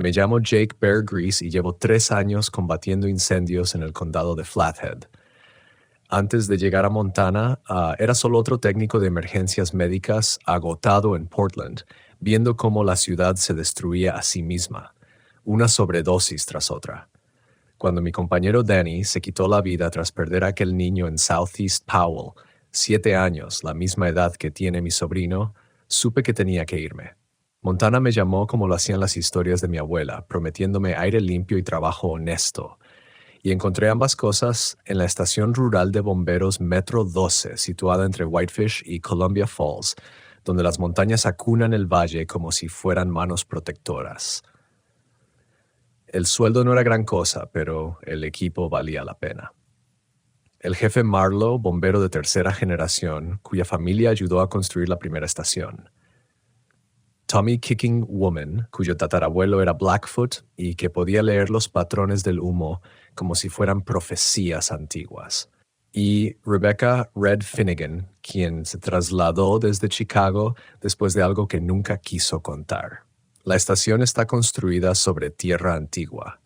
Me llamo Jake Bear Grease y llevo 3 años combatiendo incendios en el condado de Flathead. Antes de llegar a Montana, era solo otro técnico de emergencias médicas agotado en Portland, viendo cómo la ciudad se destruía a sí misma, una sobredosis tras otra. Cuando mi compañero Danny se quitó la vida tras perder a aquel niño en Southeast Powell, 7 años, la misma edad que tiene mi sobrino, supe que tenía que irme. Montana me llamó como lo hacían las historias de mi abuela, prometiéndome aire limpio y trabajo honesto. Y encontré ambas cosas en la estación rural de bomberos Metro 12, situada entre Whitefish y Columbia Falls, donde las montañas acunan el valle como si fueran manos protectoras. El sueldo no era gran cosa, pero el equipo valía la pena. El jefe Marlowe, bombero de tercera generación, cuya familia ayudó a construir la primera estación. Tommy Kicking Woman, cuyo tatarabuelo era Blackfoot y que podía leer los patrones del humo como si fueran profecías antiguas. Y Rebecca Red Finnegan, quien se trasladó desde Chicago después de algo que nunca quiso contar. La estación está construida sobre tierra antigua.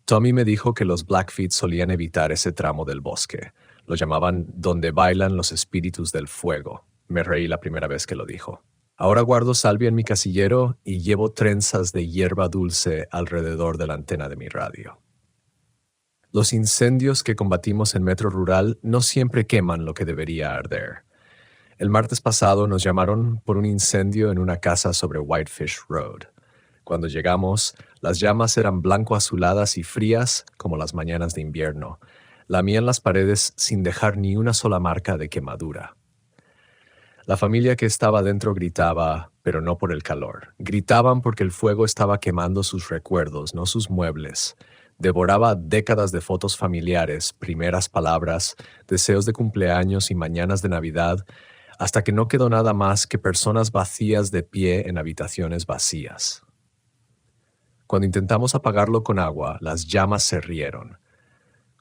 Tommy me dijo que los Blackfeet solían evitar ese tramo del bosque. Lo llamaban donde bailan los espíritus del fuego. Me reí la primera vez que lo dijo. Ahora guardo salvia en mi casillero y llevo trenzas de hierba dulce alrededor de la antena de mi radio. Los incendios que combatimos en Metro Rural no siempre queman lo que debería arder. El martes pasado nos llamaron por un incendio en una casa sobre Whitefish Road. Cuando llegamos, las llamas eran blanco-azuladas y frías como las mañanas de invierno. Lamían las paredes sin dejar ni una sola marca de quemadura. La familia que estaba dentro gritaba, pero no por el calor. Gritaban porque el fuego estaba quemando sus recuerdos, no sus muebles. Devoraba décadas de fotos familiares, primeras palabras, deseos de cumpleaños y mañanas de Navidad, hasta que no quedó nada más que personas vacías de pie en habitaciones vacías. Cuando intentamos apagarlo con agua, las llamas se rieron.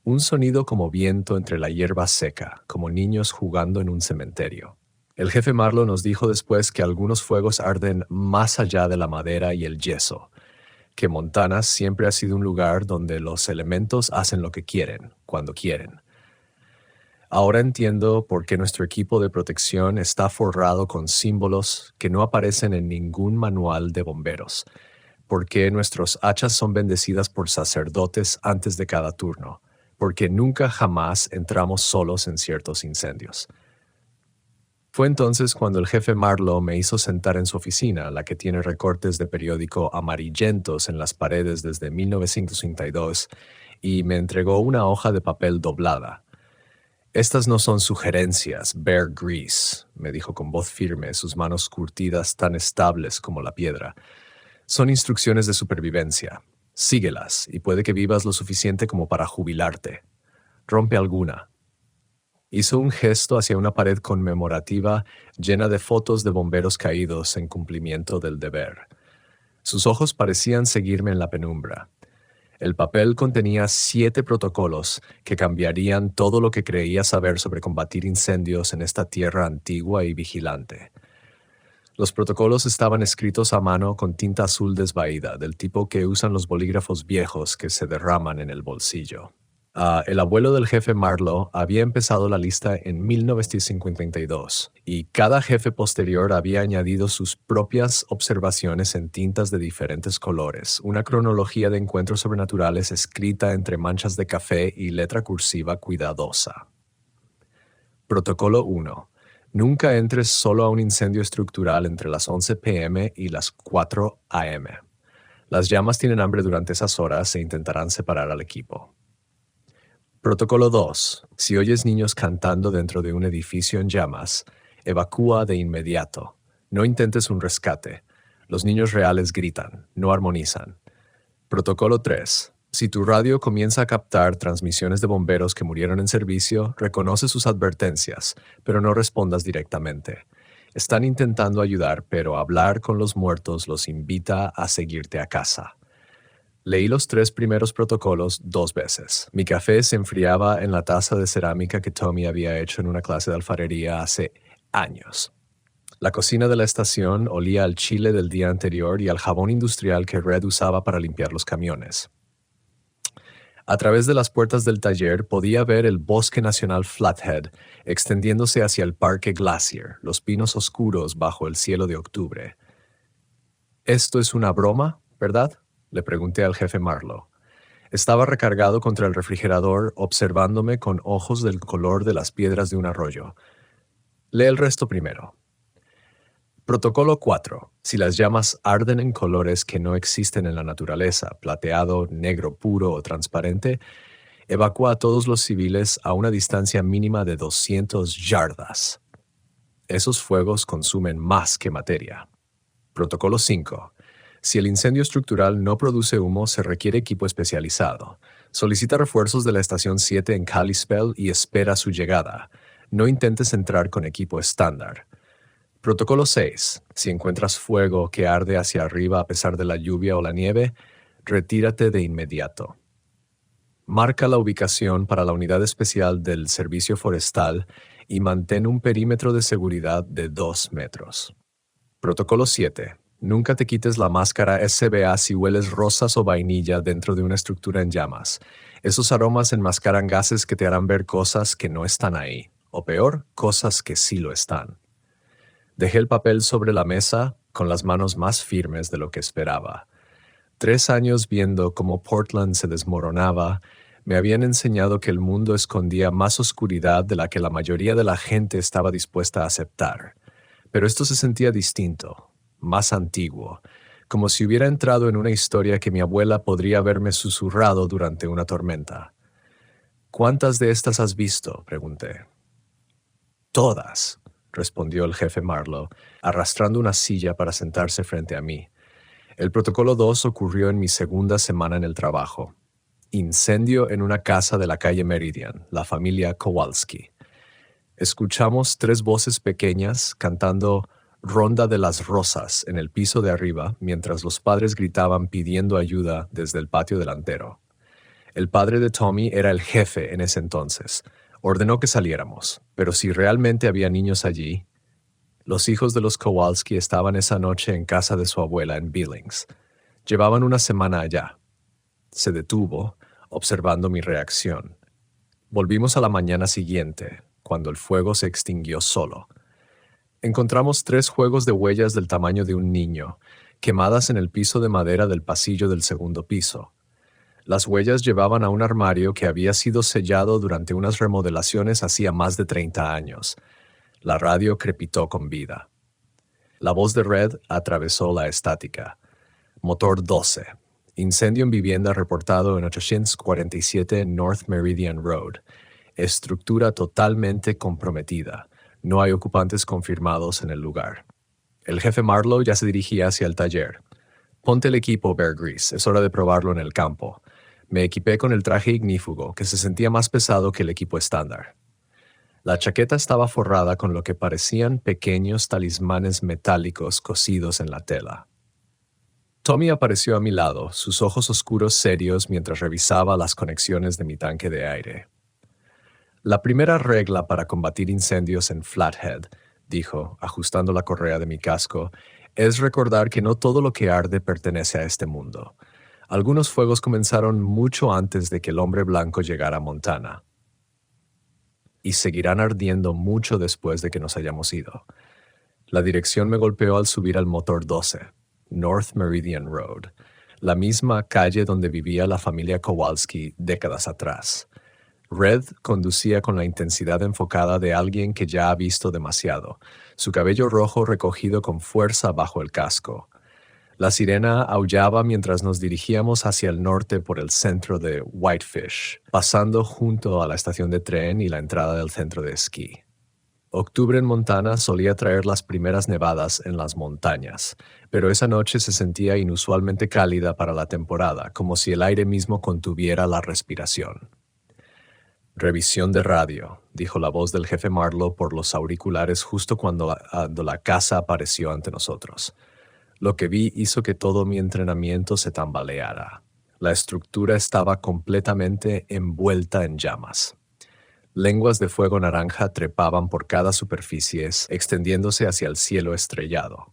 Un sonido como viento entre la hierba seca, como niños jugando en un cementerio. El jefe Marlowe nos dijo después que algunos fuegos arden más allá de la madera y el yeso, que Montana siempre ha sido un lugar donde los elementos hacen lo que quieren, cuando quieren. Ahora entiendo por qué nuestro equipo de protección está forrado con símbolos que no aparecen en ningún manual de bomberos, por qué nuestros hachas son bendecidas por sacerdotes antes de cada turno, porque nunca jamás entramos solos en ciertos incendios. Fue entonces cuando el jefe Marlowe me hizo sentar en su oficina, la que tiene recortes de periódico amarillentos en las paredes desde 1932, y me entregó una hoja de papel doblada. «Estas no son sugerencias, Bear Grease», me dijo con voz firme, sus manos curtidas tan estables como la piedra. «Son instrucciones de supervivencia. Síguelas, y puede que vivas lo suficiente como para jubilarte. Rompe alguna». Hizo un gesto hacia una pared conmemorativa llena de fotos de bomberos caídos en cumplimiento del deber. Sus ojos parecían seguirme en la penumbra. El papel contenía 7 protocolos que cambiarían todo lo que creía saber sobre combatir incendios en esta tierra antigua y vigilante. Los protocolos estaban escritos a mano con tinta azul desvaída, del tipo que usan los bolígrafos viejos que se derraman en el bolsillo. El abuelo del jefe Marlowe había empezado la lista en 1952 y cada jefe posterior había añadido sus propias observaciones en tintas de diferentes colores, una cronología de encuentros sobrenaturales escrita entre manchas de café y letra cursiva cuidadosa. Protocolo 1. Nunca entres solo a un incendio estructural entre las 11 p.m. y las 4 a.m. Las llamas tienen hambre durante esas horas e intentarán separar al equipo. Protocolo 2. Si oyes niños cantando dentro de un edificio en llamas, evacúa de inmediato. No intentes un rescate. Los niños reales gritan, no armonizan. Protocolo 3. Si tu radio comienza a captar transmisiones de bomberos que murieron en servicio, reconoce sus advertencias, pero no respondas directamente. Están intentando ayudar, pero hablar con los muertos los invita a seguirte a casa. Leí los 3 primeros protocolos 2 veces. Mi café se enfriaba en la taza de cerámica que Tommy había hecho en una clase de alfarería hace años. La cocina de la estación olía al chile del día anterior y al jabón industrial que Red usaba para limpiar los camiones. A través de las puertas del taller podía ver el Bosque Nacional Flathead extendiéndose hacia el Parque Glacier, los pinos oscuros bajo el cielo de octubre. «¿Esto es una broma, verdad?», le pregunté al jefe Marlowe. Estaba recargado contra el refrigerador, observándome con ojos del color de las piedras de un arroyo. Lee el resto primero. Protocolo 4. Si las llamas arden en colores que no existen en la naturaleza, plateado, negro puro o transparente, evacúa a todos los civiles a una distancia mínima de 200 yardas. Esos fuegos consumen más que materia. Protocolo 5. Si el incendio estructural no produce humo, se requiere equipo especializado. Solicita refuerzos de la estación 7 en Kalispell y espera su llegada. No intentes entrar con equipo estándar. Protocolo 6. Si encuentras fuego que arde hacia arriba a pesar de la lluvia o la nieve, retírate de inmediato. Marca la ubicación para la unidad especial del Servicio Forestal y mantén un perímetro de seguridad de 2 metros. Protocolo 7. Nunca te quites la máscara SBA si hueles rosas o vainilla dentro de una estructura en llamas. Esos aromas enmascaran gases que te harán ver cosas que no están ahí, o peor, cosas que sí lo están. Dejé el papel sobre la mesa con las manos más firmes de lo que esperaba. 3 años viendo cómo Portland se desmoronaba, me habían enseñado que el mundo escondía más oscuridad de la que la mayoría de la gente estaba dispuesta a aceptar. Pero esto se sentía distinto, más antiguo, como si hubiera entrado en una historia que mi abuela podría haberme susurrado durante una tormenta. «¿Cuántas de estas has visto?», pregunté. «Todas», respondió el jefe Marlowe, arrastrando una silla para sentarse frente a mí. El protocolo 2 ocurrió en mi segunda semana en el trabajo. Incendio en una casa de la calle Meridian, la familia Kowalski. Escuchamos 3 voces pequeñas cantando Ronda de las Rosas en el piso de arriba, mientras los padres gritaban pidiendo ayuda desde el patio delantero. El padre de Tommy era el jefe en ese entonces. Ordenó que saliéramos, pero si realmente había niños allí. Los hijos de los Kowalski estaban esa noche en casa de su abuela en Billings. Llevaban una semana allá. Se detuvo, observando mi reacción. Volvimos a la mañana siguiente, cuando el fuego se extinguió solo. Encontramos 3 juegos de huellas del tamaño de un niño, quemadas en el piso de madera del pasillo del segundo piso. Las huellas llevaban a un armario que había sido sellado durante unas remodelaciones hacía más de 30 años. La radio crepitó con vida. La voz de Red atravesó la estática. Motor 12. Incendio en vivienda reportado en 847 North Meridian Road. Estructura totalmente comprometida. No hay ocupantes confirmados en el lugar. El jefe Marlowe ya se dirigía hacia el taller. «Ponte el equipo, Bear Grease. Es hora de probarlo en el campo». Me equipé con el traje ignífugo, que se sentía más pesado que el equipo estándar. La chaqueta estaba forrada con lo que parecían pequeños talismanes metálicos cosidos en la tela. Tommy apareció a mi lado, sus ojos oscuros serios mientras revisaba las conexiones de mi tanque de aire. «La primera regla para combatir incendios en Flathead», dijo, ajustando la correa de mi casco, «es recordar que no todo lo que arde pertenece a este mundo. Algunos fuegos comenzaron mucho antes de que el hombre blanco llegara a Montana. Y seguirán ardiendo mucho después de que nos hayamos ido». La dirección me golpeó al subir al motor 12, North Meridian Road, la misma calle donde vivía la familia Kowalski décadas atrás. Red conducía con la intensidad enfocada de alguien que ya ha visto demasiado, su cabello rojo recogido con fuerza bajo el casco. La sirena aullaba mientras nos dirigíamos hacia el norte por el centro de Whitefish, pasando junto a la estación de tren y la entrada del centro de esquí. Octubre en Montana solía traer las primeras nevadas en las montañas, pero esa noche se sentía inusualmente cálida para la temporada, como si el aire mismo contuviera la respiración. «Revisión de radio», dijo la voz del jefe Marlowe por los auriculares justo cuando la casa apareció ante nosotros. Lo que vi hizo que todo mi entrenamiento se tambaleara. La estructura estaba completamente envuelta en llamas. Lenguas de fuego naranja trepaban por cada superficie, extendiéndose hacia el cielo estrellado.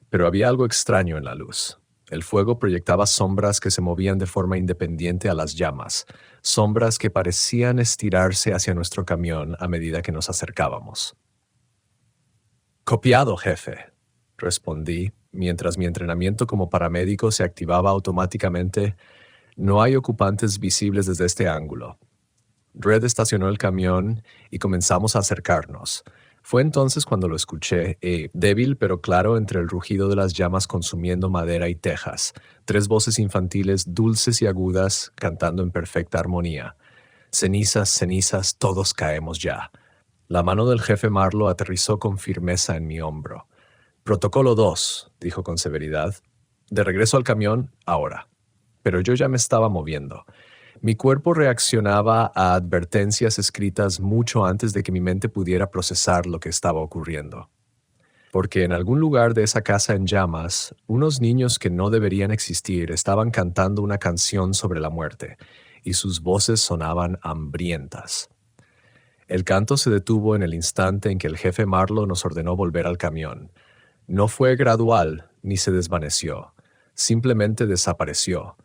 Pero había algo extraño en la luz. El fuego proyectaba sombras que se movían de forma independiente a las llamas, sombras que parecían estirarse hacia nuestro camión a medida que nos acercábamos. «Copiado, jefe», respondí, mientras mi entrenamiento como paramédico se activaba automáticamente. «No hay ocupantes visibles desde este ángulo». Red estacionó el camión y comenzamos a acercarnos. Fue entonces cuando lo escuché, débil pero claro entre el rugido de las llamas consumiendo madera y tejas, 3 voces infantiles dulces y agudas cantando en perfecta armonía. «Cenizas, cenizas, todos caemos ya». La mano del jefe Marlowe aterrizó con firmeza en mi hombro. «Protocolo 2», dijo con severidad. «De regreso al camión, ahora». Pero yo ya me estaba moviendo. Mi cuerpo reaccionaba a advertencias escritas mucho antes de que mi mente pudiera procesar lo que estaba ocurriendo. Porque en algún lugar de esa casa en llamas, unos niños que no deberían existir estaban cantando una canción sobre la muerte, y sus voces sonaban hambrientas. El canto se detuvo en el instante en que el jefe Marlowe nos ordenó volver al camión. No fue gradual ni se desvaneció, simplemente desapareció,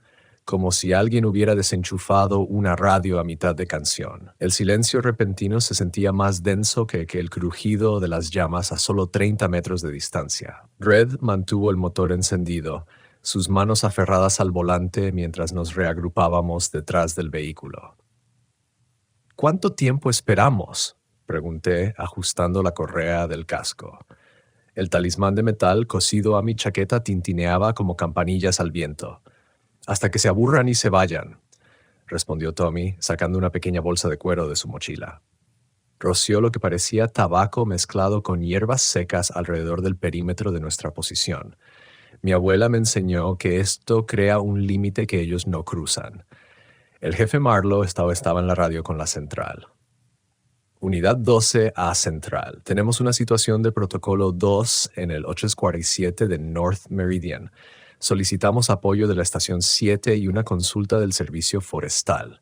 como si alguien hubiera desenchufado una radio a mitad de canción. El silencio repentino se sentía más denso que el crujido de las llamas a solo 30 metros de distancia. Red mantuvo el motor encendido, sus manos aferradas al volante mientras nos reagrupábamos detrás del vehículo. «¿Cuánto tiempo esperamos?», pregunté, ajustando la correa del casco. El talismán de metal cosido a mi chaqueta tintineaba como campanillas al viento. «Hasta que se aburran y se vayan», respondió Tommy, sacando una pequeña bolsa de cuero de su mochila. Roció lo que parecía tabaco mezclado con hierbas secas alrededor del perímetro de nuestra posición. Mi abuela me enseñó que esto crea un límite que ellos no cruzan. El jefe Marlowe estaba en la radio con la central. «Unidad 12 a Central. Tenemos una situación de protocolo 2 en el 847 de North Meridian. Solicitamos apoyo de la estación 7 y una consulta del servicio forestal».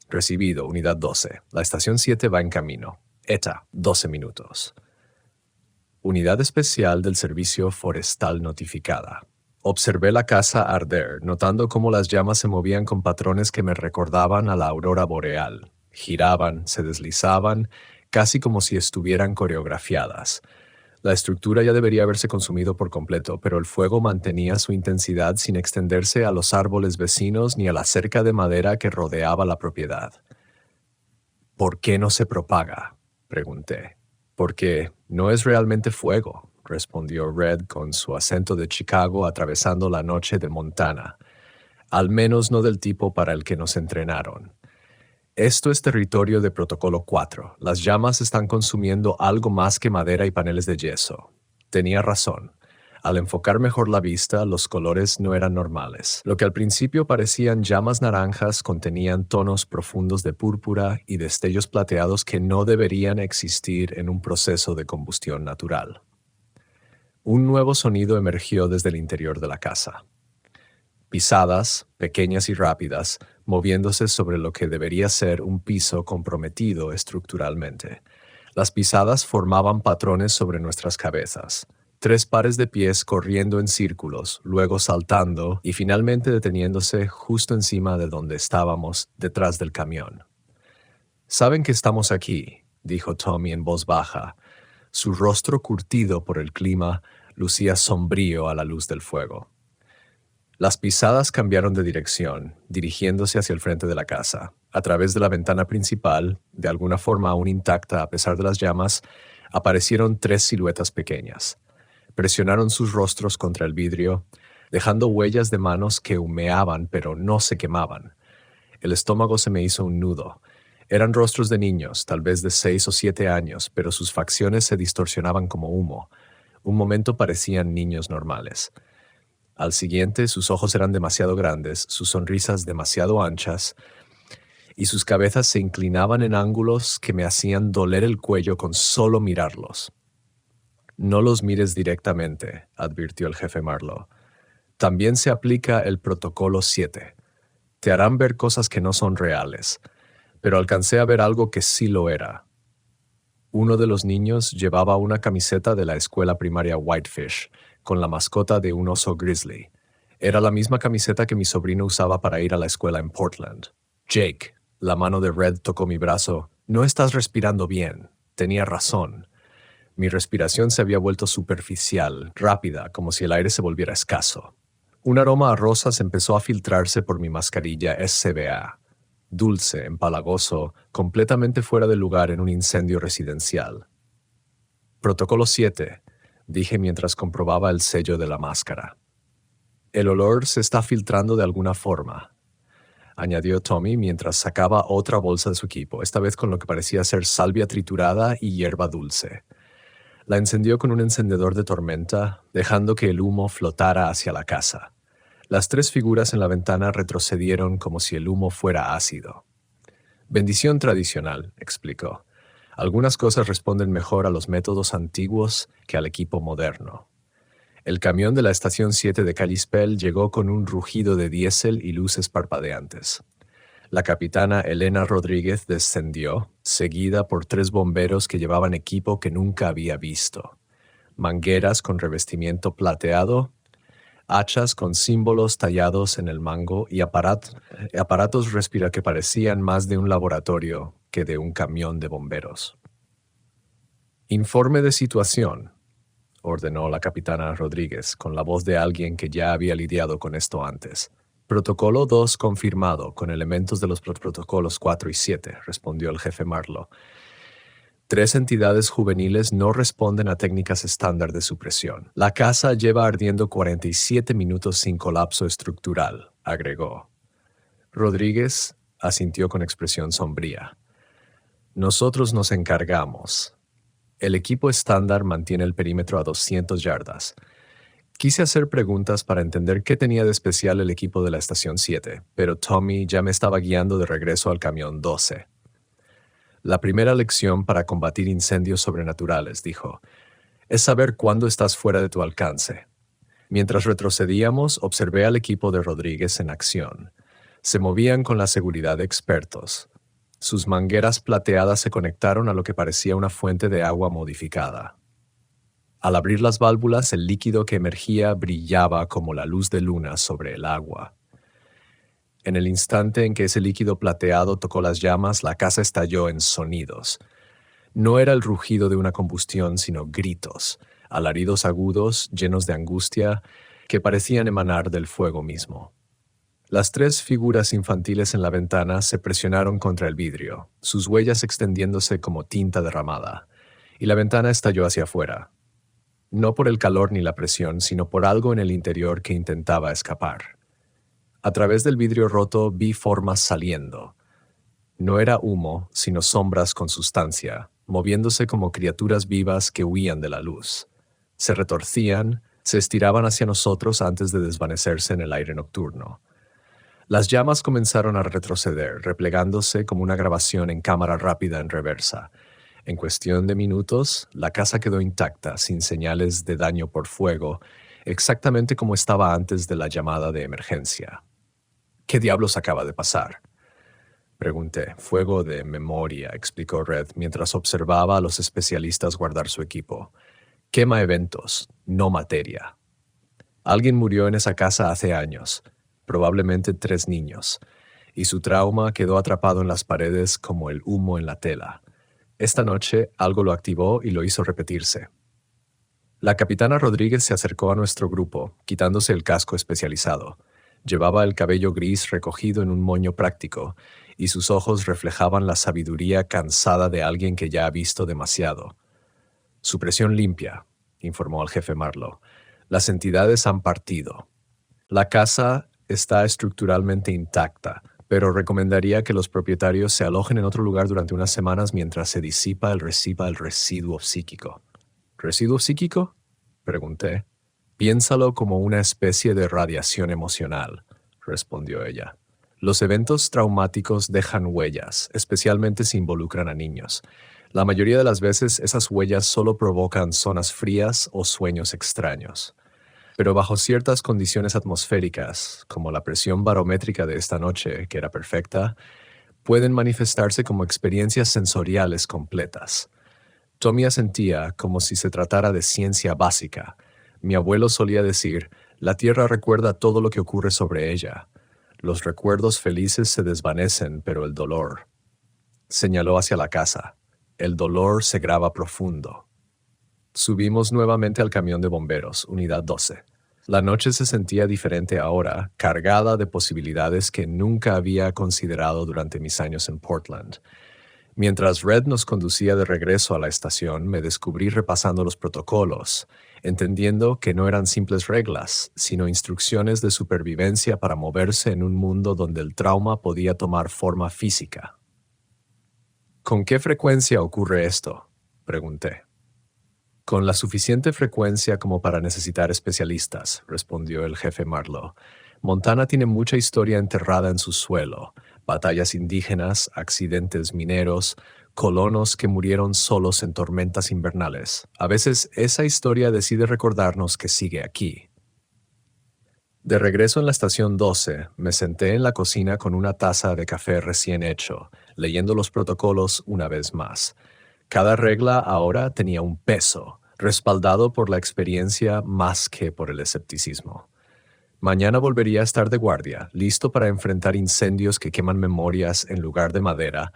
«Recibido, Unidad 12. La estación 7 va en camino. ETA, 12 minutos». Unidad especial del servicio forestal notificada. Observé la casa arder, notando cómo las llamas se movían con patrones que me recordaban a la aurora boreal. Giraban, se deslizaban, casi como si estuvieran coreografiadas. La estructura ya debería haberse consumido por completo, pero el fuego mantenía su intensidad sin extenderse a los árboles vecinos ni a la cerca de madera que rodeaba la propiedad. «¿Por qué no se propaga?», pregunté. «Porque no es realmente fuego», respondió Red con su acento de Chicago atravesando la noche de Montana. «Al menos no del tipo para el que nos entrenaron. Esto es territorio de Protocolo 4. Las llamas están consumiendo algo más que madera y paneles de yeso». Tenía razón. Al enfocar mejor la vista, los colores no eran normales. Lo que al principio parecían llamas naranjas contenían tonos profundos de púrpura y destellos plateados que no deberían existir en un proceso de combustión natural. Un nuevo sonido emergió desde el interior de la casa. Pisadas, pequeñas y rápidas, moviéndose sobre lo que debería ser un piso comprometido estructuralmente. Las pisadas formaban patrones sobre nuestras cabezas. 3 pares de pies corriendo en círculos, luego saltando y finalmente deteniéndose justo encima de donde estábamos, detrás del camión. «Saben que estamos aquí», dijo Tommy en voz baja. Su rostro curtido por el clima lucía sombrío a la luz del fuego. Las pisadas cambiaron de dirección, dirigiéndose hacia el frente de la casa. A través de la ventana principal, de alguna forma aún intacta a pesar de las llamas, aparecieron 3 siluetas pequeñas. Presionaron sus rostros contra el vidrio, dejando huellas de manos que humeaban pero no se quemaban. El estómago se me hizo un nudo. Eran rostros de niños, tal vez de 6 o 7 años, pero sus facciones se distorsionaban como humo. Un momento parecían niños normales. Al siguiente, sus ojos eran demasiado grandes, sus sonrisas demasiado anchas, y sus cabezas se inclinaban en ángulos que me hacían doler el cuello con solo mirarlos. «No los mires directamente», advirtió el jefe Marlowe. «También se aplica el protocolo 7. Te harán ver cosas que no son reales. pero alcancé a ver algo que sí lo era. Uno de los niños llevaba una camiseta de la escuela primaria Whitefish, con la mascota de un oso grizzly. Era la misma camiseta que mi sobrino usaba para ir a la escuela en Portland. Jake, la mano de Red tocó mi brazo. No estás respirando bien. Tenía razón. Mi respiración se había vuelto superficial, rápida, como si el aire se volviera escaso. Un aroma a rosas empezó a filtrarse por mi mascarilla SCBA. Dulce, empalagoso, completamente fuera de lugar en un incendio residencial. Protocolo 7, dije mientras comprobaba el sello de la máscara. El olor se está filtrando de alguna forma, añadió Tommy mientras sacaba otra bolsa de su equipo, esta vez con lo que parecía ser salvia triturada y hierba dulce. La encendió con un encendedor de tormenta, dejando que el humo flotara hacia la casa. Las 3 figuras en la ventana retrocedieron como si el humo fuera ácido. Bendición tradicional, explicó. Algunas cosas responden mejor a los métodos antiguos que al equipo moderno. El camión de la estación 7 de Kalispell llegó con un rugido de diésel y luces parpadeantes. La capitana Elena Rodríguez descendió, seguida por 3 bomberos que llevaban equipo que nunca había visto. Mangueras con revestimiento plateado, hachas con símbolos tallados en el mango y aparatos que parecían más de un laboratorio que de un camión de bomberos. Informe de situación, ordenó la capitana Rodríguez con la voz de alguien que ya había lidiado con esto antes. Protocolo 2 confirmado con elementos de los protocolos 4 y 7, respondió el jefe Marlowe. 3 entidades juveniles no responden a técnicas estándar de supresión. La casa lleva ardiendo 47 minutos sin colapso estructural, agregó. Rodríguez asintió con expresión sombría. Nosotros nos encargamos. El equipo estándar mantiene el perímetro a 200 yardas. Quise hacer preguntas para entender qué tenía de especial el equipo de la estación 7, pero Tommy ya me estaba guiando de regreso al camión 12. La primera lección para combatir incendios sobrenaturales, dijo, es saber cuándo estás fuera de tu alcance. Mientras retrocedíamos, observé al equipo de Rodríguez en acción. Se movían con la seguridad de expertos. Sus mangueras plateadas se conectaron a lo que parecía una fuente de agua modificada. Al abrir las válvulas, el líquido que emergía brillaba como la luz de luna sobre el agua. En el instante en que ese líquido plateado tocó las llamas, la casa estalló en sonidos. No era el rugido de una combustión, sino gritos, alaridos agudos, llenos de angustia, que parecían emanar del fuego mismo. Las 3 figuras infantiles en la ventana se presionaron contra el vidrio, sus huellas extendiéndose como tinta derramada, y la ventana estalló hacia afuera. No por el calor ni la presión, sino por algo en el interior que intentaba escapar. A través del vidrio roto vi formas saliendo. No era humo, sino sombras con sustancia, moviéndose como criaturas vivas que huían de la luz. Se retorcían, se estiraban hacia nosotros antes de desvanecerse en el aire nocturno. Las llamas comenzaron a retroceder, replegándose como una grabación en cámara rápida en reversa. En cuestión de minutos, la casa quedó intacta, sin señales de daño por fuego, exactamente como estaba antes de la llamada de emergencia. ¿Qué diablos acaba de pasar? Pregunté. Fuego de memoria, explicó Red, mientras observaba a los especialistas guardar su equipo. Quema eventos, no materia. Alguien murió en esa casa hace años, probablemente 3 niños, y su trauma quedó atrapado en las paredes como el humo en la tela. Esta noche algo lo activó y lo hizo repetirse. La capitana Rodríguez se acercó a nuestro grupo, quitándose el casco especializado. Llevaba el cabello gris recogido en un moño práctico, y sus ojos reflejaban la sabiduría cansada de alguien que ya ha visto demasiado. Supresión limpia, informó al jefe Marlowe. Las entidades han partido. La casa está estructuralmente intacta, pero recomendaría que los propietarios se alojen en otro lugar durante unas semanas mientras se disipa el residuo psíquico. ¿Residuo psíquico? Pregunté. Piénsalo como una especie de radiación emocional, respondió ella. Los eventos traumáticos dejan huellas, especialmente si involucran a niños. La mayoría de las veces esas huellas solo provocan zonas frías o sueños extraños. Pero bajo ciertas condiciones atmosféricas, como la presión barométrica de esta noche, que era perfecta, pueden manifestarse como experiencias sensoriales completas. Tommy asentía como si se tratara de ciencia básica. Mi abuelo solía decir, la tierra recuerda todo lo que ocurre sobre ella. Los recuerdos felices se desvanecen, pero el dolor. Señaló hacia la casa. El dolor se graba profundo. Subimos nuevamente al camión de bomberos, unidad 12. La noche se sentía diferente ahora, cargada de posibilidades que nunca había considerado durante mis años en Portland. Mientras Red nos conducía de regreso a la estación, me descubrí repasando los protocolos, entendiendo que no eran simples reglas, sino instrucciones de supervivencia para moverse en un mundo donde el trauma podía tomar forma física. ¿Con qué frecuencia ocurre esto?, pregunté. Con la suficiente frecuencia como para necesitar especialistas, respondió el jefe Marlowe. Montana tiene mucha historia enterrada en su suelo. Batallas indígenas, accidentes mineros, colonos que murieron solos en tormentas invernales. A veces esa historia decide recordarnos que sigue aquí. De regreso en la estación 12, me senté en la cocina con una taza de café recién hecho, leyendo los protocolos una vez más. Cada regla ahora tenía un peso, respaldado por la experiencia más que por el escepticismo. Mañana volvería a estar de guardia, listo para enfrentar incendios que queman memorias en lugar de madera,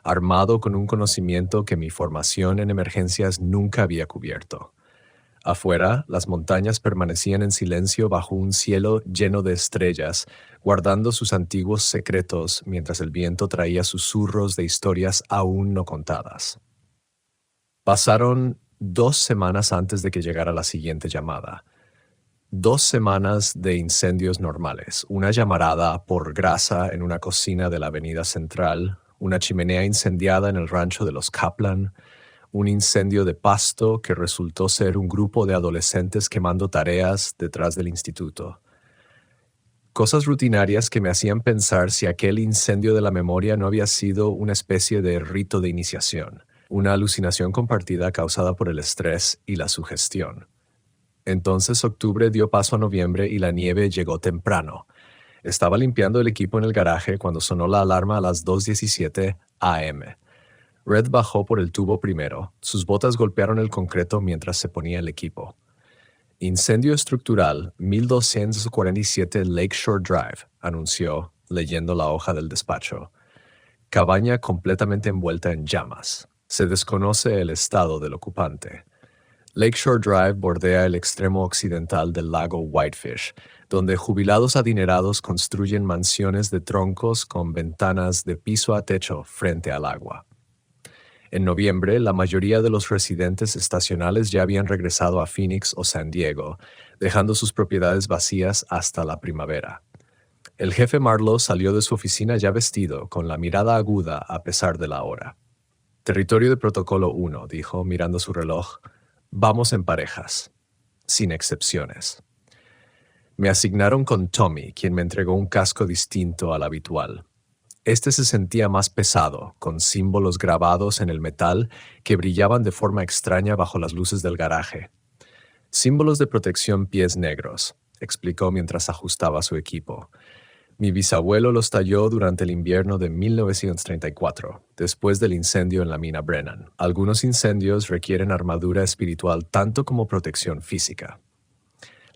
armado con un conocimiento que mi formación en emergencias nunca había cubierto. Afuera, las montañas permanecían en silencio bajo un cielo lleno de estrellas, guardando sus antiguos secretos mientras el viento traía susurros de historias aún no contadas. Pasaron 2 semanas antes de que llegara la siguiente llamada. 2 semanas de incendios normales, una llamarada por grasa en una cocina de la avenida Central, una chimenea incendiada en el rancho de los Kaplan, un incendio de pasto que resultó ser un grupo de adolescentes quemando tareas detrás del instituto. Cosas rutinarias que me hacían pensar si aquel incendio de la memoria no había sido una especie de rito de iniciación, una alucinación compartida causada por el estrés y la sugestión. Entonces octubre dio paso a noviembre y la nieve llegó temprano. Estaba limpiando el equipo en el garaje cuando sonó la alarma a las 2:17 a.m. Red bajó por el tubo primero. Sus botas golpearon el concreto mientras se ponía el equipo. Incendio estructural, 1247 Lakeshore Drive, anunció, leyendo la hoja del despacho. Cabaña completamente envuelta en llamas. Se desconoce el estado del ocupante. Lakeshore Drive bordea el extremo occidental del lago Whitefish, donde jubilados adinerados construyen mansiones de troncos con ventanas de piso a techo frente al agua. En noviembre, la mayoría de los residentes estacionales ya habían regresado a Phoenix o San Diego, dejando sus propiedades vacías hasta la primavera. El jefe Marlowe salió de su oficina ya vestido, con la mirada aguda a pesar de la hora. Territorio de Protocolo 1, dijo, mirando su reloj. Vamos en parejas, sin excepciones. Me asignaron con Tommy, quien me entregó un casco distinto al habitual. Este se sentía más pesado, con símbolos grabados en el metal que brillaban de forma extraña bajo las luces del garaje. Símbolos de protección pies negros, explicó mientras ajustaba su equipo. Mi bisabuelo los talló durante el invierno de 1934, después del incendio en la mina Brennan. Algunos incendios requieren armadura espiritual tanto como protección física.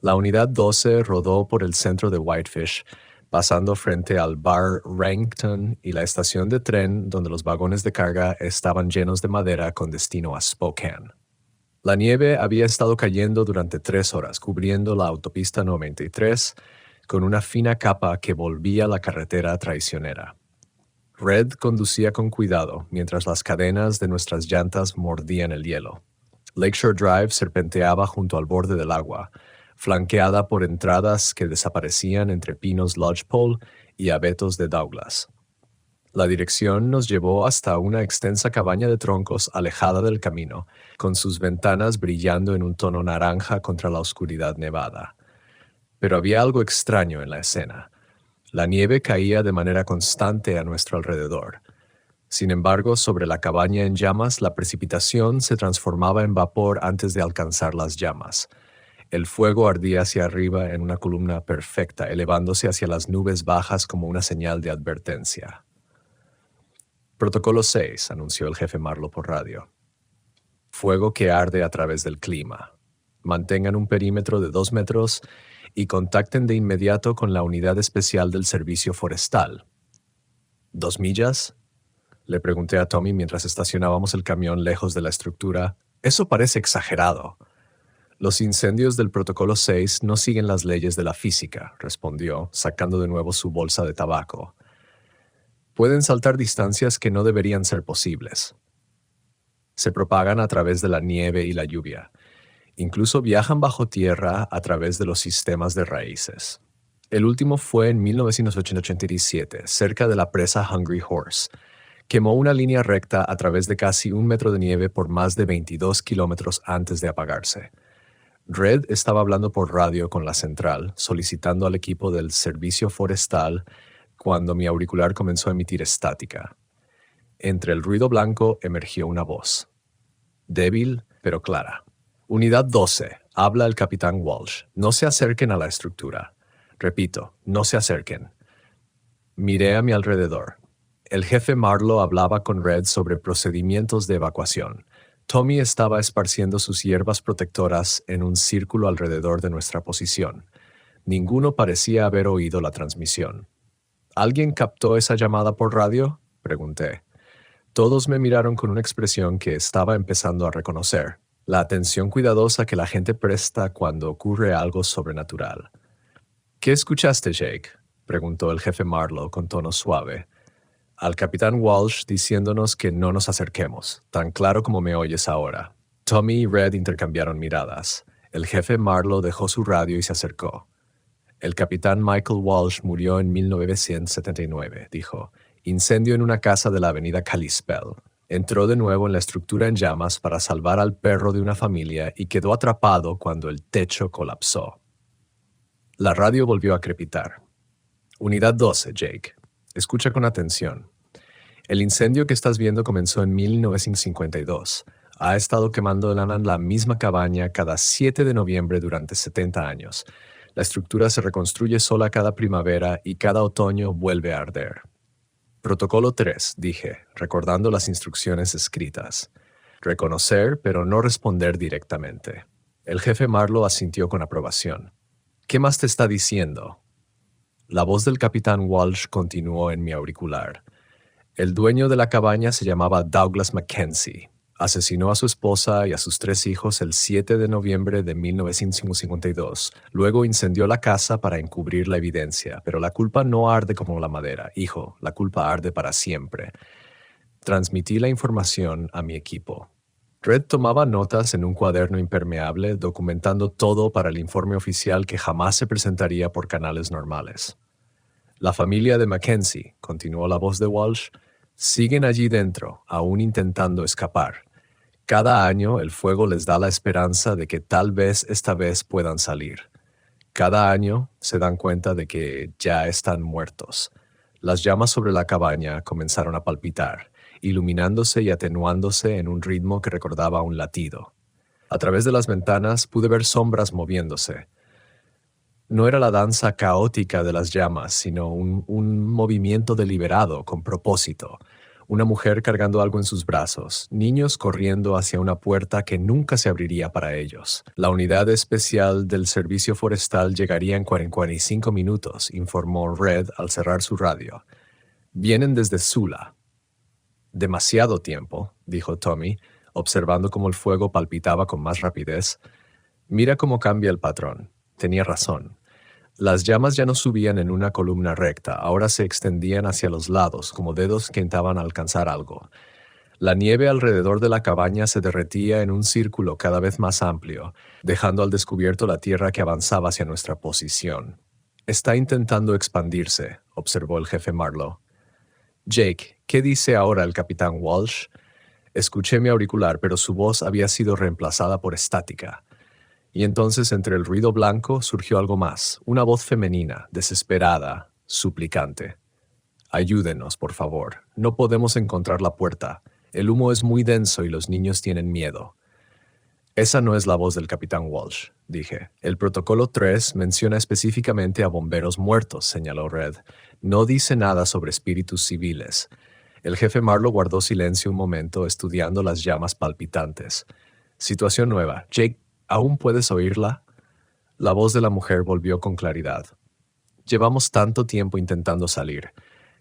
La unidad 12 rodó por el centro de Whitefish, pasando frente al bar Rankton y la estación de tren donde los vagones de carga estaban llenos de madera con destino a Spokane. La nieve había estado cayendo durante 3 horas, cubriendo la autopista 93, con una fina capa que volvía la carretera traicionera. Red conducía con cuidado, mientras las cadenas de nuestras llantas mordían el hielo. Lakeshore Drive serpenteaba junto al borde del agua, flanqueada por entradas que desaparecían entre pinos lodgepole y abetos de Douglas. La dirección nos llevó hasta una extensa cabaña de troncos alejada del camino, con sus ventanas brillando en un tono naranja contra la oscuridad nevada. Pero había algo extraño en la escena. La nieve caía de manera constante a nuestro alrededor. Sin embargo, sobre la cabaña en llamas, la precipitación se transformaba en vapor antes de alcanzar las llamas. El fuego ardía hacia arriba en una columna perfecta, elevándose hacia las nubes bajas como una señal de advertencia. Protocolo 6, anunció el jefe Marlowe por radio. Fuego que arde a través del clima. Mantengan un perímetro de 2 metros y contacten de inmediato con la unidad especial del servicio forestal. ¿2 millas? Le pregunté a Tommy mientras estacionábamos el camión lejos de la estructura. Eso parece exagerado. Los incendios del Protocolo 6 no siguen las leyes de la física, respondió, sacando de nuevo su bolsa de tabaco. Pueden saltar distancias que no deberían ser posibles. Se propagan a través de la nieve y la lluvia. Incluso viajan bajo tierra a través de los sistemas de raíces. El último fue en 1987, cerca de la presa Hungry Horse. Quemó una línea recta a través de casi 1 metro de nieve por más de 22 kilómetros antes de apagarse. Red estaba hablando por radio con la central, solicitando al equipo del servicio forestal cuando mi auricular comenzó a emitir estática. Entre el ruido blanco emergió una voz. Débil, pero clara. Unidad 12, habla el capitán Walsh. No se acerquen a la estructura. Repito, no se acerquen. Miré a mi alrededor. El jefe Marlowe hablaba con Red sobre procedimientos de evacuación. Tommy estaba esparciendo sus hierbas protectoras en un círculo alrededor de nuestra posición. Ninguno parecía haber oído la transmisión. ¿Alguien captó esa llamada por radio?, pregunté. Todos me miraron con una expresión que estaba empezando a reconocer, la atención cuidadosa que la gente presta cuando ocurre algo sobrenatural. ¿Qué escuchaste, Jake?, preguntó el jefe Marlowe con tono suave. Al capitán Walsh diciéndonos que no nos acerquemos, tan claro como me oyes ahora. Tommy y Red intercambiaron miradas. El jefe Marlowe dejó su radio y se acercó. El capitán Michael Walsh murió en 1979, dijo. Incendio en una casa de la avenida Kalispell. Entró de nuevo en la estructura en llamas para salvar al perro de una familia y quedó atrapado cuando el techo colapsó. La radio volvió a crepitar. Unidad 12, Jake. Escucha con atención. El incendio que estás viendo comenzó en 1952. Ha estado quemando la misma cabaña cada 7 de noviembre durante 70 años. La estructura se reconstruye sola cada primavera y cada otoño vuelve a arder. Protocolo 3, dije, recordando las instrucciones escritas. Reconocer, pero no responder directamente. El jefe Marlowe asintió con aprobación. ¿Qué más te está diciendo? La voz del capitán Walsh continuó en mi auricular. El dueño de la cabaña se llamaba Douglas Mackenzie. Asesinó a su esposa y a sus 3 hijos el 7 de noviembre de 1952. Luego incendió la casa para encubrir la evidencia, pero la culpa no arde como la madera. Hijo, la culpa arde para siempre. Transmití la información a mi equipo. Red tomaba notas en un cuaderno impermeable, documentando todo para el informe oficial que jamás se presentaría por canales normales. La familia de Mackenzie, continuó la voz de Walsh, siguen allí dentro, aún intentando escapar. Cada año el fuego les da la esperanza de que tal vez esta vez puedan salir. Cada año se dan cuenta de que ya están muertos. Las llamas sobre la cabaña comenzaron a palpitar, iluminándose y atenuándose en un ritmo que recordaba un latido. A través de las ventanas pude ver sombras moviéndose. No era la danza caótica de las llamas, sino un movimiento deliberado, con propósito. Una mujer cargando algo en sus brazos, niños corriendo hacia una puerta que nunca se abriría para ellos. La unidad especial del servicio forestal llegaría en 45 minutos, informó Red al cerrar su radio. Vienen desde Sula. Demasiado tiempo, dijo Tommy, observando cómo el fuego palpitaba con más rapidez. Mira cómo cambia el patrón. Tenía razón. Las llamas ya no subían en una columna recta, ahora se extendían hacia los lados, como dedos que intentaban alcanzar algo. La nieve alrededor de la cabaña se derretía en un círculo cada vez más amplio, dejando al descubierto la tierra que avanzaba hacia nuestra posición. Está intentando expandirse, observó el jefe Marlowe. Jake, ¿qué dice ahora el capitán Walsh? Escuché mi auricular, pero su voz había sido reemplazada por estática. Y entonces entre el ruido blanco surgió algo más, una voz femenina, desesperada, suplicante. Ayúdenos, por favor. No podemos encontrar la puerta. El humo es muy denso y los niños tienen miedo. Esa no es la voz del capitán Walsh, dije. El protocolo 3 menciona específicamente a bomberos muertos, señaló Red. No dice nada sobre espíritus civiles. El jefe Marlowe guardó silencio un momento, estudiando las llamas palpitantes. Situación nueva. Jake, ¿aún puedes oírla? La voz de la mujer volvió con claridad. Llevamos tanto tiempo intentando salir.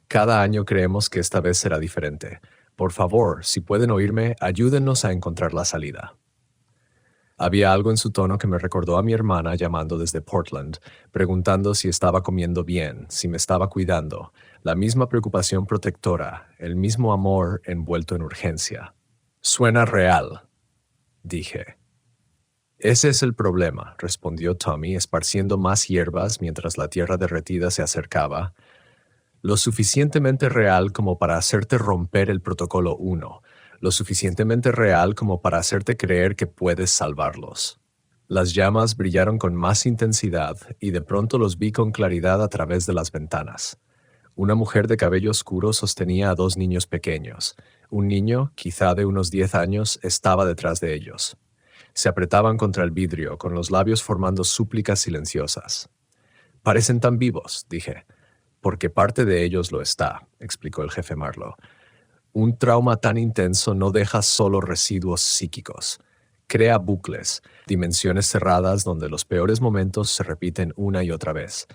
Cada año creemos que esta vez será diferente. Por favor, si pueden oírme, ayúdennos a encontrar la salida. Había algo en su tono que me recordó a mi hermana llamando desde Portland, preguntando si estaba comiendo bien, si me estaba cuidando, la misma preocupación protectora, el mismo amor envuelto en urgencia. Suena real, dije. Ese es el problema, respondió Tommy, esparciendo más hierbas mientras la tierra derretida se acercaba. Lo suficientemente real como para hacerte romper el protocolo 1, lo suficientemente real como para hacerte creer que puedes salvarlos. Las llamas brillaron con más intensidad y de pronto los vi con claridad a través de las ventanas. Una mujer de cabello oscuro sostenía a 2 niños pequeños. Un niño, quizá de unos 10 años, estaba detrás de ellos. Se apretaban contra el vidrio, con los labios formando súplicas silenciosas. «Parecen tan vivos», dije. «Porque parte de ellos lo está», explicó el jefe Marlowe. Un trauma tan intenso no deja solo residuos psíquicos. Crea bucles, dimensiones cerradas donde los peores momentos se repiten una y otra vez.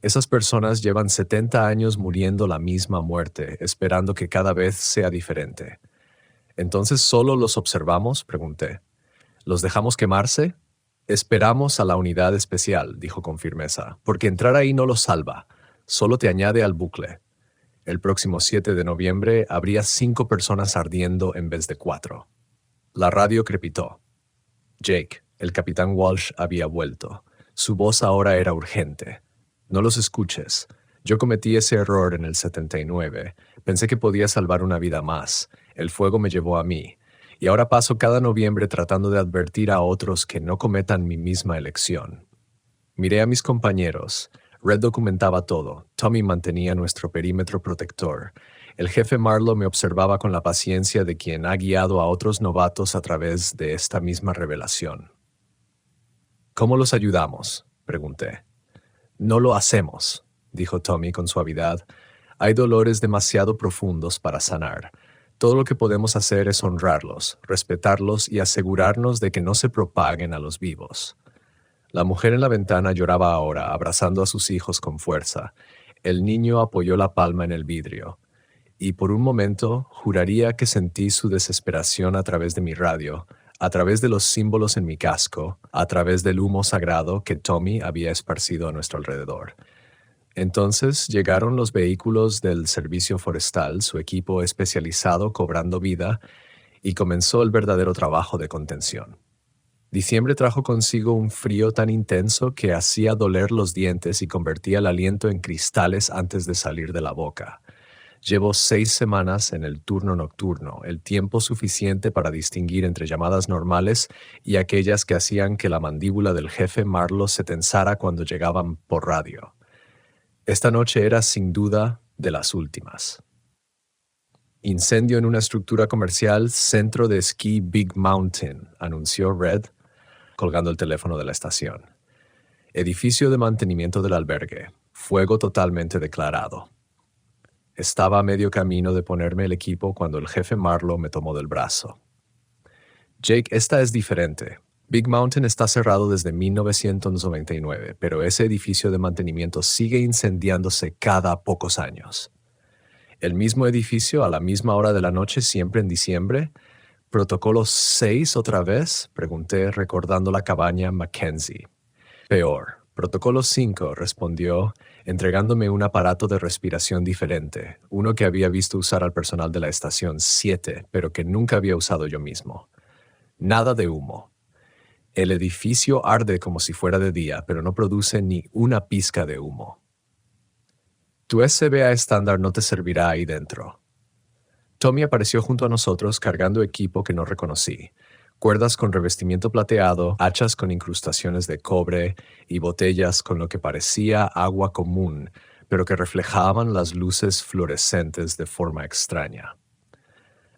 Esas personas llevan 70 años muriendo la misma muerte, esperando que cada vez sea diferente. «¿Entonces solo los observamos?», pregunté. «¿Los dejamos quemarse?» «Esperamos a la unidad especial», dijo con firmeza, «porque entrar ahí no los salva, solo te añade al bucle». El próximo 7 de noviembre habría 5 personas ardiendo en vez de 4. La radio crepitó. Jake, el capitán Walsh, había vuelto. Su voz ahora era urgente. «No los escuches. Yo cometí ese error en el 79. Pensé que podía salvar una vida más. El fuego me llevó a mí. Y ahora paso cada noviembre tratando de advertir a otros que no cometan mi misma elección». Miré a mis compañeros. Red documentaba todo. Tommy mantenía nuestro perímetro protector. El jefe Marlowe me observaba con la paciencia de quien ha guiado a otros novatos a través de esta misma revelación. «¿Cómo los ayudamos?», pregunté. «No lo hacemos», dijo Tommy con suavidad. «Hay dolores demasiado profundos para sanar. Todo lo que podemos hacer es honrarlos, respetarlos y asegurarnos de que no se propaguen a los vivos». La mujer en la ventana lloraba ahora, abrazando a sus hijos con fuerza. El niño apoyó la palma en el vidrio. Y por un momento juraría que sentí su desesperación a través de mi radio, a través de los símbolos en mi casco, a través del humo sagrado que Tommy había esparcido a nuestro alrededor. Entonces llegaron los vehículos del servicio forestal, su equipo especializado cobrando vida, y comenzó el verdadero trabajo de contención. Diciembre trajo consigo un frío tan intenso que hacía doler los dientes y convertía el aliento en cristales antes de salir de la boca. Llevo 6 semanas en el turno nocturno, el tiempo suficiente para distinguir entre llamadas normales y aquellas que hacían que la mandíbula del jefe Marlowe se tensara cuando llegaban por radio. Esta noche era sin duda de las últimas. «Incendio en una estructura comercial, centro de esquí Big Mountain», anunció Red, colgando el teléfono de la estación. «Edificio de mantenimiento del albergue. Fuego totalmente declarado». Estaba a medio camino de ponerme el equipo cuando el jefe Marlowe me tomó del brazo. «Jake, esta es diferente. Big Mountain está cerrado desde 1999, pero ese edificio de mantenimiento sigue incendiándose cada pocos años». «¿El mismo edificio a la misma hora de la noche siempre en diciembre? ¿Protocolo 6 otra vez?», pregunté recordando la cabaña Mackenzie. «Peor. Protocolo 5, respondió, entregándome un aparato de respiración diferente, uno que había visto usar al personal de la estación 7, pero que nunca había usado yo mismo. Nada de humo. El edificio arde como si fuera de día, pero no produce ni una pizca de humo. Tu SBA estándar no te servirá ahí dentro». Tommy apareció junto a nosotros cargando equipo que no reconocí. Cuerdas con revestimiento plateado, hachas con incrustaciones de cobre y botellas con lo que parecía agua común, pero que reflejaban las luces fluorescentes de forma extraña.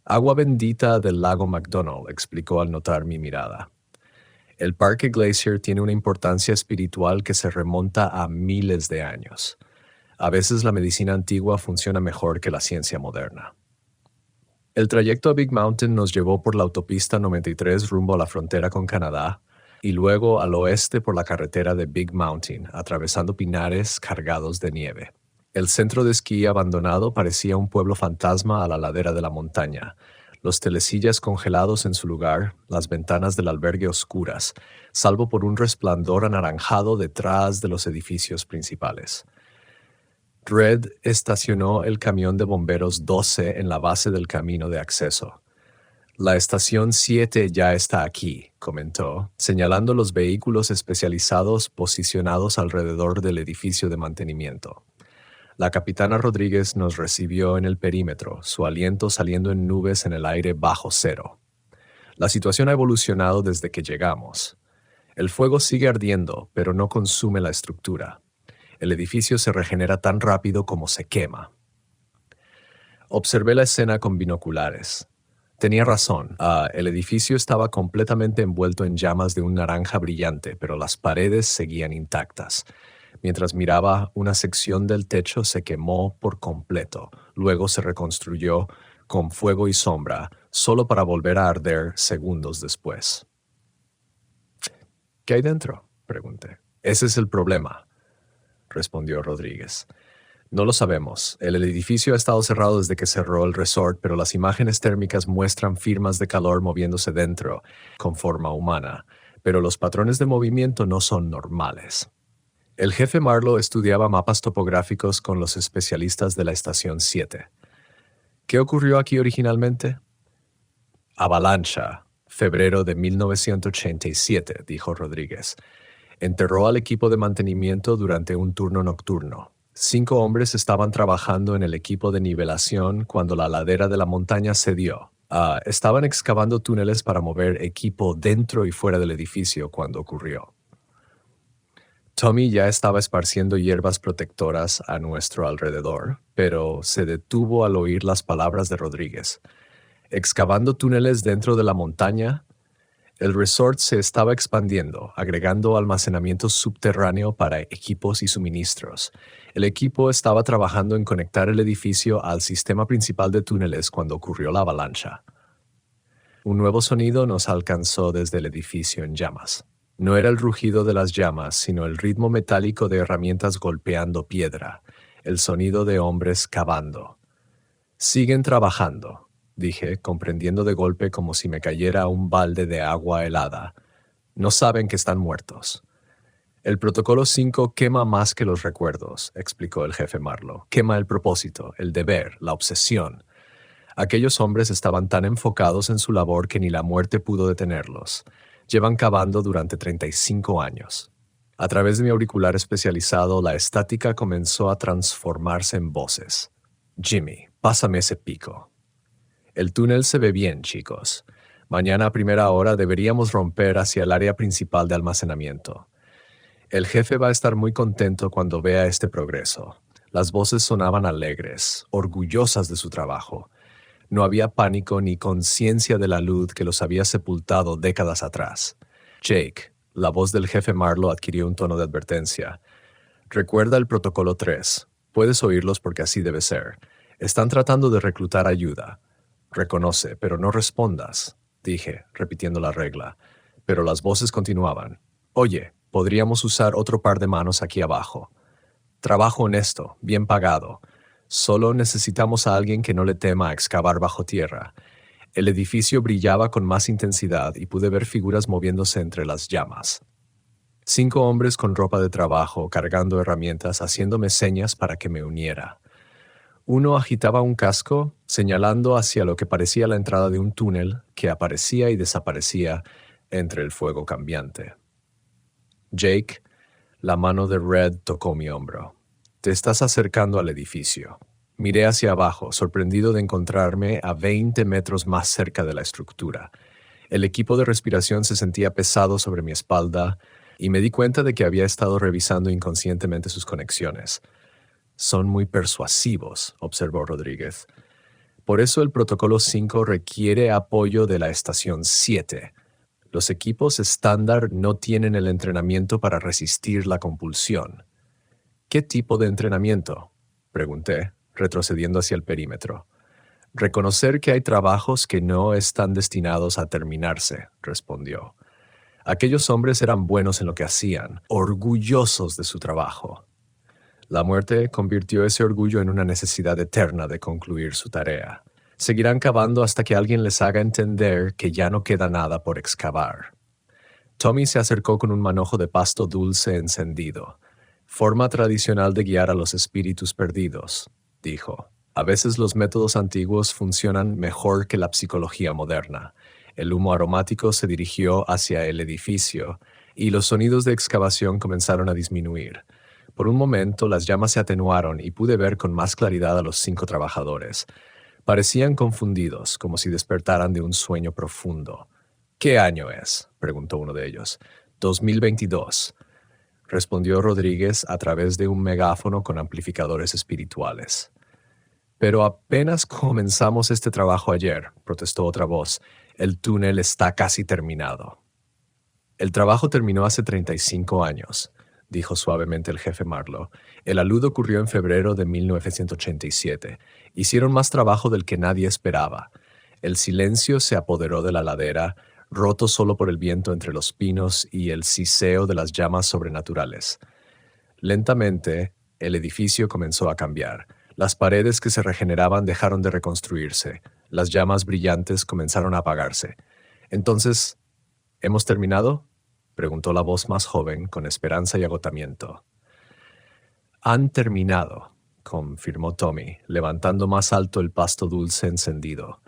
«Agua bendita del lago McDonald», explicó al notar mi mirada. «El Parque Glacier tiene una importancia espiritual que se remonta a miles de años. A veces la medicina antigua funciona mejor que la ciencia moderna». El trayecto a Big Mountain nos llevó por la autopista 93 rumbo a la frontera con Canadá y luego al oeste por la carretera de Big Mountain, atravesando pinares cargados de nieve. El centro de esquí abandonado parecía un pueblo fantasma a la ladera de la montaña, los telesillas congelados en su lugar, las ventanas del albergue oscuras, salvo por un resplandor anaranjado detrás de los edificios principales. Red estacionó el camión de bomberos 12 en la base del camino de acceso. La estación 7 ya está aquí, comentó, señalando los vehículos especializados posicionados alrededor del edificio de mantenimiento. La capitana Rodríguez nos recibió en el perímetro, su aliento saliendo en nubes en el aire bajo cero. La situación ha evolucionado desde que llegamos. El fuego sigue ardiendo, pero no consume la estructura. El edificio se regenera tan rápido como se quema. Observé la escena con binoculares. Tenía razón. El edificio estaba completamente envuelto en llamas de un naranja brillante, pero las paredes seguían intactas. Mientras miraba, una sección del techo se quemó por completo. Luego se reconstruyó con fuego y sombra, solo para volver a arder segundos después. ¿Qué hay dentro?, pregunté. Ese es el problema, respondió Rodríguez. No lo sabemos. El edificio ha estado cerrado desde que cerró el resort, pero las imágenes térmicas muestran firmas de calor moviéndose dentro, con forma humana. Pero los patrones de movimiento no son normales. El jefe Marlowe estudiaba mapas topográficos con los especialistas de la Estación 7. ¿Qué ocurrió aquí originalmente? Avalancha, febrero de 1987, dijo Rodríguez. Enterró al equipo de mantenimiento durante un turno nocturno. 5 hombres estaban trabajando en el equipo de nivelación cuando la ladera de la montaña cedió. Estaban excavando túneles para mover equipo dentro y fuera del edificio cuando ocurrió. Tommy ya estaba esparciendo hierbas protectoras a nuestro alrededor, pero se detuvo al oír las palabras de Rodríguez. Excavando túneles dentro de la montaña, el resort se estaba expandiendo, agregando almacenamiento subterráneo para equipos y suministros. El equipo estaba trabajando en conectar el edificio al sistema principal de túneles cuando ocurrió la avalancha. Un nuevo sonido nos alcanzó desde el edificio en llamas. No era el rugido de las llamas, sino el ritmo metálico de herramientas golpeando piedra, el sonido de hombres cavando. «Siguen trabajando», dije, comprendiendo de golpe como si me cayera un balde de agua helada. «No saben que están muertos». «El protocolo 5 quema más que los recuerdos», explicó el jefe Marlowe. «Quema el propósito, el deber, la obsesión». Aquellos hombres estaban tan enfocados en su labor que ni la muerte pudo detenerlos. Llevan cavando durante 35 años. A través de mi auricular especializado, la estática comenzó a transformarse en voces. «Jimmy, pásame ese pico». «El túnel se ve bien, chicos. Mañana a primera hora deberíamos romper hacia el área principal de almacenamiento. El jefe va a estar muy contento cuando vea este progreso». Las voces sonaban alegres, orgullosas de su trabajo. No había pánico ni conciencia de la luz que los había sepultado décadas atrás. «Jake», la voz del jefe Marlowe adquirió un tono de advertencia. «Recuerda el protocolo 3. Puedes oírlos porque así debe ser. Están tratando de reclutar ayuda. Reconoce, pero no respondas», dije, repitiendo la regla. Pero las voces continuaban. «Oye, podríamos usar otro par de manos aquí abajo. Trabajo honesto, bien pagado. Solo necesitamos a alguien que no le tema a excavar bajo tierra». El edificio brillaba con más intensidad y pude ver figuras moviéndose entre las llamas. 5 hombres con ropa de trabajo, cargando herramientas, haciéndome señas para que me uniera. Uno agitaba un casco, señalando hacia lo que parecía la entrada de un túnel que aparecía y desaparecía entre el fuego cambiante. «Jake», la mano de Red tocó mi hombro. «Te estás acercando al edificio». Miré hacia abajo, sorprendido de encontrarme a 20 metros más cerca de la estructura. El equipo de respiración se sentía pesado sobre mi espalda y me di cuenta de que había estado revisando inconscientemente sus conexiones. «Son muy persuasivos», observó Rodríguez. «Por eso el protocolo 5 requiere apoyo de la estación 7. Los equipos estándar no tienen el entrenamiento para resistir la compulsión». «¿Qué tipo de entrenamiento?», pregunté, retrocediendo hacia el perímetro. Reconocer que hay trabajos que no están destinados a terminarse, respondió. Aquellos hombres eran buenos en lo que hacían, orgullosos de su trabajo. La muerte convirtió ese orgullo en una necesidad eterna de concluir su tarea. Seguirán cavando hasta que alguien les haga entender que ya no queda nada por excavar. Tommy se acercó con un manojo de pasto dulce encendido. Forma tradicional de guiar a los espíritus perdidos, dijo. A veces los métodos antiguos funcionan mejor que la psicología moderna. El humo aromático se dirigió hacia el edificio y los sonidos de excavación comenzaron a disminuir. Por un momento las llamas se atenuaron y pude ver con más claridad a los 5 trabajadores. Parecían confundidos, como si despertaran de un sueño profundo. ¿Qué año es?, preguntó uno de ellos. 2022, respondió Rodríguez a través de un megáfono con amplificadores espirituales. Pero apenas comenzamos este trabajo ayer, protestó otra voz. El túnel está casi terminado. El trabajo terminó hace 35 años, dijo suavemente el jefe Marlowe. El alud ocurrió en febrero de 1987. Hicieron más trabajo del que nadie esperaba. El silencio se apoderó de la ladera, roto solo por el viento entre los pinos y el siseo de las llamas sobrenaturales. Lentamente, el edificio comenzó a cambiar. Las paredes que se regeneraban dejaron de reconstruirse. Las llamas brillantes comenzaron a apagarse. Entonces, ¿hemos terminado?, preguntó la voz más joven con esperanza y agotamiento. Han terminado, confirmó Tommy, levantando más alto el pasto dulce encendido.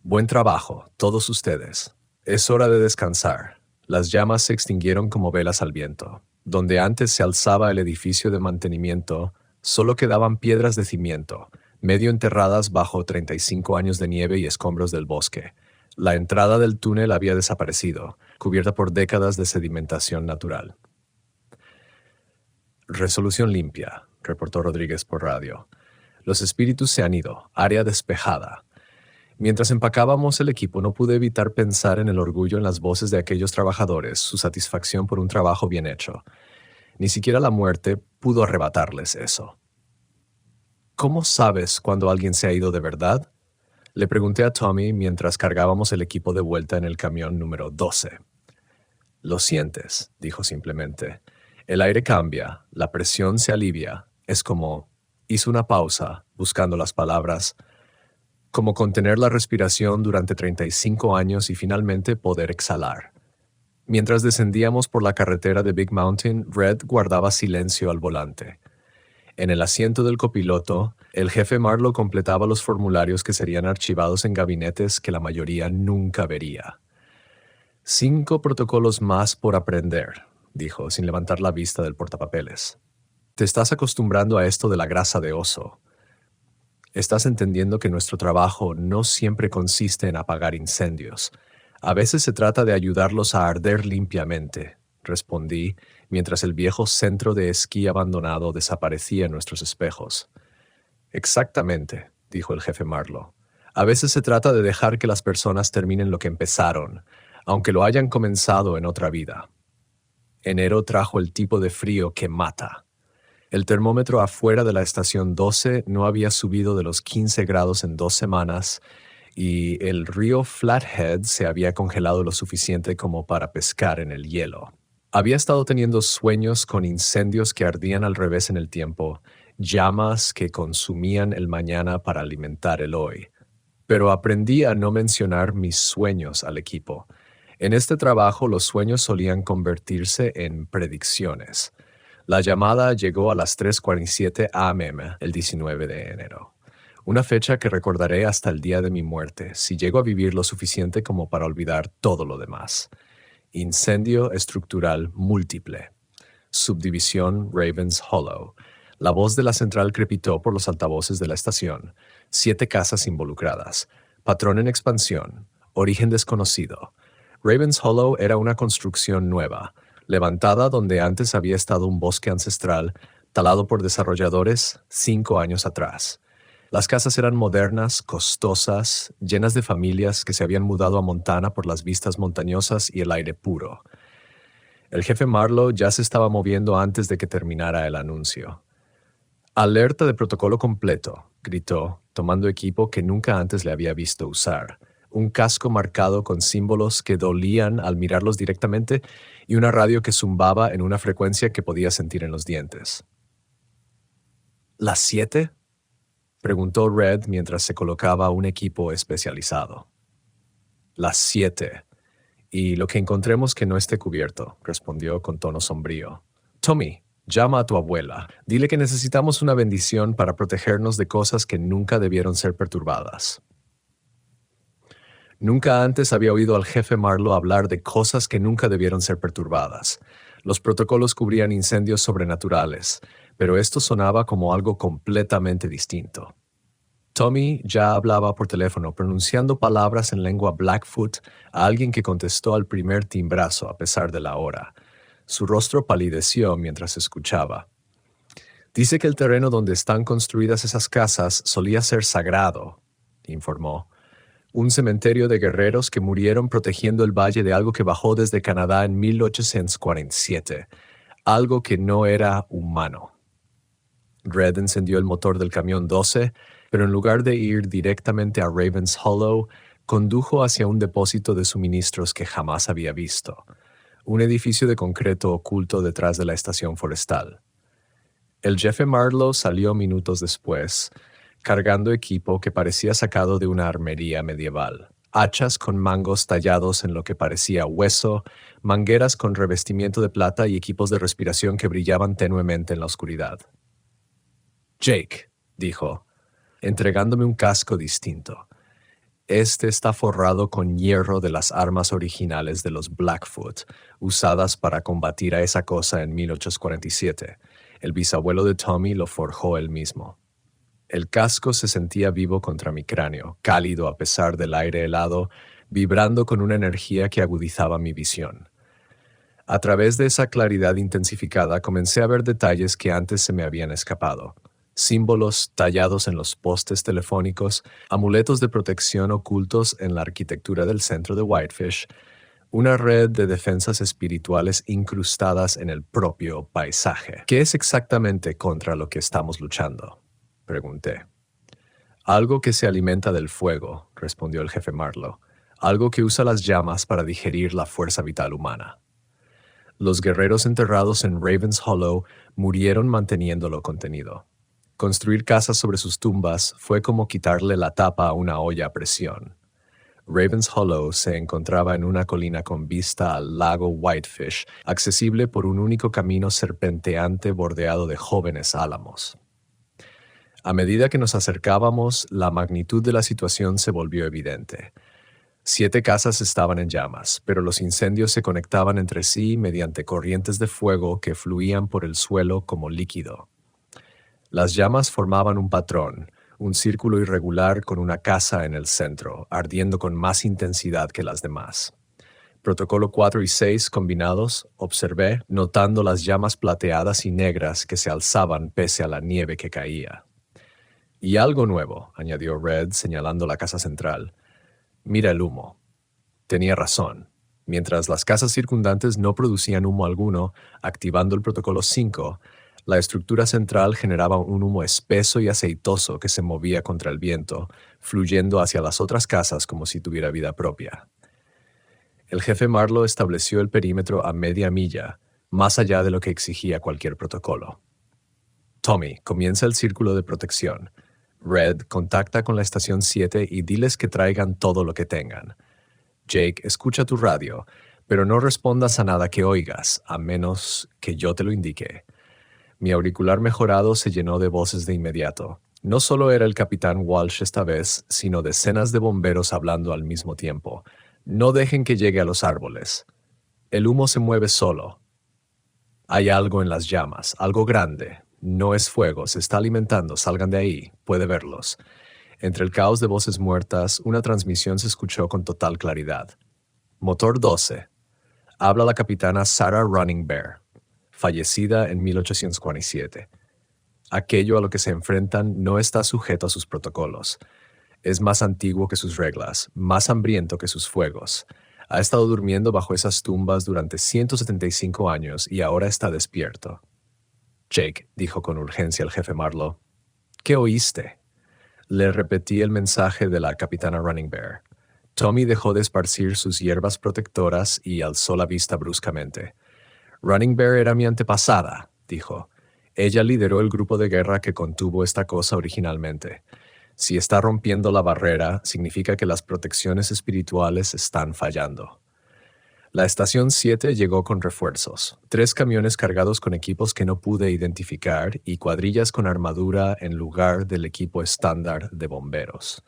Buen trabajo, todos ustedes. Es hora de descansar. Las llamas se extinguieron como velas al viento. Donde antes se alzaba el edificio de mantenimiento, solo quedaban piedras de cimiento, medio enterradas bajo 35 años de nieve y escombros del bosque. La entrada del túnel había desaparecido, cubierta por décadas de sedimentación natural. Resolución limpia, reportó Rodríguez por radio. Los espíritus se han ido, área despejada. Mientras empacábamos el equipo no pude evitar pensar en el orgullo en las voces de aquellos trabajadores, su satisfacción por un trabajo bien hecho. Ni siquiera la muerte pudo arrebatarles eso. ¿Cómo sabes cuando alguien se ha ido de verdad?, le pregunté a Tommy mientras cargábamos el equipo de vuelta en el camión número 12. Lo sientes, dijo simplemente. El aire cambia, la presión se alivia. Es como... Hizo una pausa, buscando las palabras. Como contener la respiración durante 35 años y finalmente poder exhalar. Mientras descendíamos por la carretera de Big Mountain, Red guardaba silencio al volante. En el asiento del copiloto, el jefe Marlowe completaba los formularios que serían archivados en gabinetes que la mayoría nunca vería. 5 protocolos más por aprender, dijo, sin levantar la vista del portapapeles. Te estás acostumbrando a esto de la grasa de oso. Estás entendiendo que nuestro trabajo no siempre consiste en apagar incendios. A veces se trata de ayudarlos a arder limpiamente, respondí, mientras el viejo centro de esquí abandonado desaparecía en nuestros espejos. Exactamente, dijo el jefe Marlowe. A veces se trata de dejar que las personas terminen lo que empezaron, aunque lo hayan comenzado en otra vida. Enero trajo el tipo de frío que mata. El termómetro afuera de la estación 12 no había subido de los 15 grados en 2 semanas y el río Flathead se había congelado lo suficiente como para pescar en el hielo. Había estado teniendo sueños con incendios que ardían al revés en el tiempo, llamas que consumían el mañana para alimentar el hoy. Pero aprendí a no mencionar mis sueños al equipo. En este trabajo los sueños solían convertirse en predicciones. La llamada llegó a las 3:47 am el 19 de enero. Una fecha que recordaré hasta el día de mi muerte, si llego a vivir lo suficiente como para olvidar todo lo demás. Incendio estructural múltiple. Subdivisión Ravens Hollow. La voz de la central crepitó por los altavoces de la estación. 7 casas involucradas. Patrón en expansión. Origen desconocido. Ravens Hollow era una construcción nueva, levantada donde antes había estado un bosque ancestral, talado por desarrolladores 5 años atrás. Las casas eran modernas, costosas, llenas de familias que se habían mudado a Montana por las vistas montañosas y el aire puro. El jefe Marlowe ya se estaba moviendo antes de que terminara el anuncio. Alerta de protocolo completo. gritó, tomando equipo que nunca antes le había visto usar. Un casco marcado con símbolos que dolían al mirarlos directamente y una radio que zumbaba en una frecuencia que podía sentir en los dientes. ¿Las 7? Preguntó Red mientras se colocaba un equipo especializado. Las 7. Y lo que encontremos que no esté cubierto, respondió con tono sombrío. Tommy, llama a tu abuela. Dile que necesitamos una bendición para protegernos de cosas que nunca debieron ser perturbadas. Nunca antes había oído al jefe Marlowe hablar de cosas que nunca debieron ser perturbadas. Los protocolos cubrían incendios sobrenaturales, pero esto sonaba como algo completamente distinto. Tommy ya hablaba por teléfono, pronunciando palabras en lengua Blackfoot a alguien que contestó al primer timbrazo a pesar de la hora. Su rostro palideció mientras escuchaba. Dice que el terreno donde están construidas esas casas solía ser sagrado, informó. Un cementerio de guerreros que murieron protegiendo el valle de algo que bajó desde Canadá en 1847, algo que no era humano. Red encendió el motor del camión 12, pero en lugar de ir directamente a Ravens Hollow, condujo hacia un depósito de suministros que jamás había visto, un edificio de concreto oculto detrás de la estación forestal. El jefe Marlowe salió minutos después, cargando equipo que parecía sacado de una armería medieval. Hachas con mangos tallados en lo que parecía hueso, mangueras con revestimiento de plata y equipos de respiración que brillaban tenuemente en la oscuridad. Jake, dijo, entregándome un casco distinto. Este está forrado con hierro de las armas originales de los Blackfoot, usadas para combatir a esa cosa en 1847. El bisabuelo de Tommy lo forjó él mismo. El casco se sentía vivo contra mi cráneo, cálido a pesar del aire helado, vibrando con una energía que agudizaba mi visión. A través de esa claridad intensificada comencé a ver detalles que antes se me habían escapado. Símbolos tallados en los postes telefónicos, amuletos de protección ocultos en la arquitectura del centro de Whitefish, una red de defensas espirituales incrustadas en el propio paisaje. ¿Qué es exactamente contra lo que estamos luchando?, pregunté. Algo que se alimenta del fuego, respondió el jefe Marlowe. Algo que usa las llamas para digerir la fuerza vital humana. Los guerreros enterrados en Ravens Hollow murieron manteniéndolo contenido. Construir casas sobre sus tumbas fue como quitarle la tapa a una olla a presión. Ravens Hollow se encontraba en una colina con vista al lago Whitefish, accesible por un único camino serpenteante bordeado de jóvenes álamos. A medida que nos acercábamos, la magnitud de la situación se volvió evidente. 7 casas estaban en llamas, pero los incendios se conectaban entre sí mediante corrientes de fuego que fluían por el suelo como líquido. Las llamas formaban un patrón, un círculo irregular con una casa en el centro, ardiendo con más intensidad que las demás. Protocolo 4 y 6 combinados, observé, notando las llamas plateadas y negras que se alzaban pese a la nieve que caía. Y algo nuevo, añadió Red, señalando la casa central. Mira el humo. Tenía razón. Mientras las casas circundantes no producían humo alguno, activando el protocolo 5, la estructura central generaba un humo espeso y aceitoso que se movía contra el viento, fluyendo hacia las otras casas como si tuviera vida propia. El jefe Marlowe estableció el perímetro a media milla, más allá de lo que exigía cualquier protocolo. Tommy, comienza el círculo de protección. Red, contacta con la estación 7 y diles que traigan todo lo que tengan. Jake, escucha tu radio, pero no respondas a nada que oigas, a menos que yo te lo indique. Mi auricular mejorado se llenó de voces de inmediato. No solo era el capitán Walsh esta vez, sino decenas de bomberos hablando al mismo tiempo. No dejen que llegue a los árboles. El humo se mueve solo. Hay algo en las llamas, algo grande. No es fuego, se está alimentando, salgan de ahí, puede verlos. Entre el caos de voces muertas, una transmisión se escuchó con total claridad. Motor 12. Habla la capitana Sarah Running Bear, fallecida en 1847. Aquello a lo que se enfrentan no está sujeto a sus protocolos. Es más antiguo que sus reglas, más hambriento que sus fuegos. Ha estado durmiendo bajo esas tumbas durante 175 años y ahora está despierto. Jake, dijo con urgencia el jefe Marlowe. ¿Qué oíste? Le repetí el mensaje de la capitana Running Bear. Tommy dejó de esparcir sus hierbas protectoras y alzó la vista bruscamente. Running Bear era mi antepasada, dijo. Ella lideró el grupo de guerra que contuvo esta cosa originalmente. Si está rompiendo la barrera, significa que las protecciones espirituales están fallando. La estación 7 llegó con refuerzos, 3 camiones cargados con equipos que no pude identificar y cuadrillas con armadura en lugar del equipo estándar de bomberos.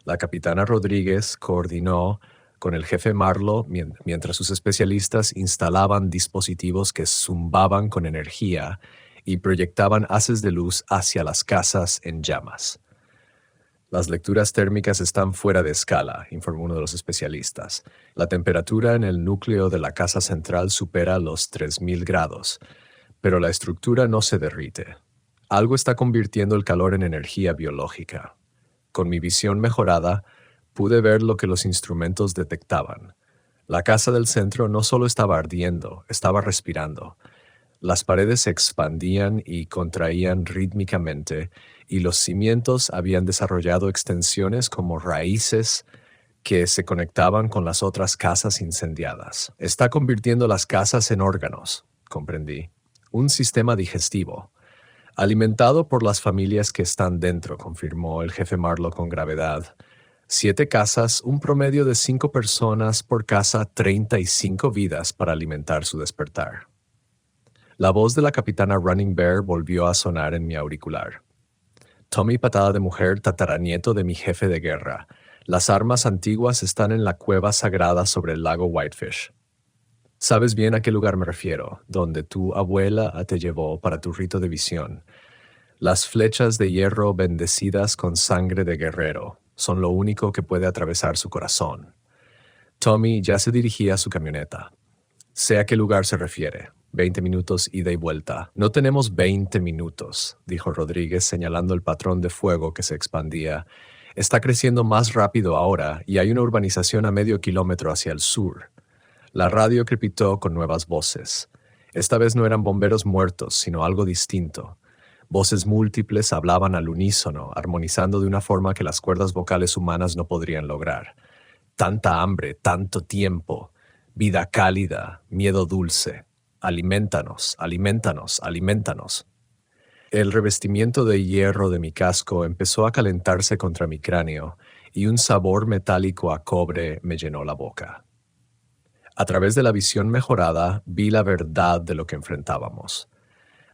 La capitana Rodríguez coordinó con el jefe Marlowe mientras sus especialistas instalaban dispositivos que zumbaban con energía y proyectaban haces de luz hacia las casas en llamas. Las lecturas térmicas están fuera de escala, informó uno de los especialistas. La temperatura en el núcleo de la casa central supera los 3000 grados, pero la estructura no se derrite. Algo está convirtiendo el calor en energía biológica. Con mi visión mejorada, pude ver lo que los instrumentos detectaban. La casa del centro no solo estaba ardiendo, estaba respirando. Las paredes se expandían y contraían rítmicamente, y los cimientos habían desarrollado extensiones como raíces que se conectaban con las otras casas incendiadas. Está convirtiendo las casas en órganos, comprendí. Un sistema digestivo. Alimentado por las familias que están dentro, confirmó el jefe Marlowe con gravedad. 7 casas, un promedio de 5 personas por casa, 35 vidas para alimentar su despertar. La voz de la capitana Running Bear volvió a sonar en mi auricular. Tommy Patada de Mujer, tataranieto de mi jefe de guerra. Las armas antiguas están en la cueva sagrada sobre el lago Whitefish. Sabes bien a qué lugar me refiero, donde tu abuela te llevó para tu rito de visión. Las flechas de hierro bendecidas con sangre de guerrero son lo único que puede atravesar su corazón. Tommy ya se dirigía a su camioneta. Sé a qué lugar se refiere. 20 minutos ida y vuelta. No tenemos 20 minutos, dijo Rodríguez señalando el patrón de fuego que se expandía. Está creciendo más rápido ahora y hay una urbanización a medio kilómetro hacia el sur. La radio crepitó con nuevas voces. Esta vez no eran bomberos muertos, sino algo distinto. Voces múltiples hablaban al unísono, armonizando de una forma que las cuerdas vocales humanas no podrían lograr. Tanta hambre, tanto tiempo, vida cálida, miedo dulce. Aliméntanos, aliméntanos, aliméntanos. El revestimiento de hierro de mi casco empezó a calentarse contra mi cráneo y un sabor metálico a cobre me llenó la boca. A través de la visión mejorada vi la verdad de lo que enfrentábamos.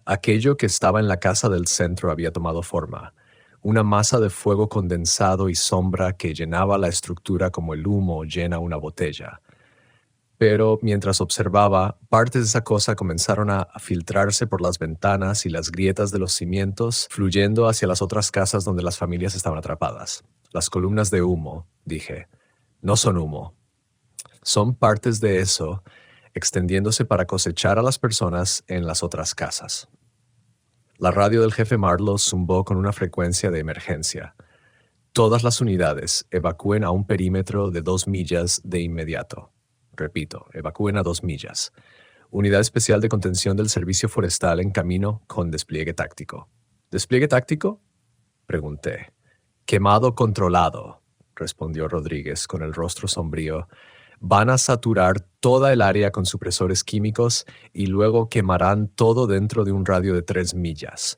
Aquello que estaba en la casa del centro había tomado forma, una masa de fuego condensado y sombra que llenaba la estructura como el humo llena una botella. Pero mientras observaba, partes de esa cosa comenzaron a filtrarse por las ventanas y las grietas de los cimientos, fluyendo hacia las otras casas donde las familias estaban atrapadas. Las columnas de humo, dije, no son humo. Son partes de eso, extendiéndose para cosechar a las personas en las otras casas. La radio del jefe Marlowe zumbó con una frecuencia de emergencia. Todas las unidades evacúen a un perímetro de 2 millas de inmediato. Repito, evacúen a 2 millas. Unidad especial de contención del servicio forestal en camino con despliegue táctico. ¿Despliegue táctico? Pregunté. Quemado controlado, respondió Rodríguez con el rostro sombrío. Van a saturar toda el área con supresores químicos y luego quemarán todo dentro de un radio de 3 millas.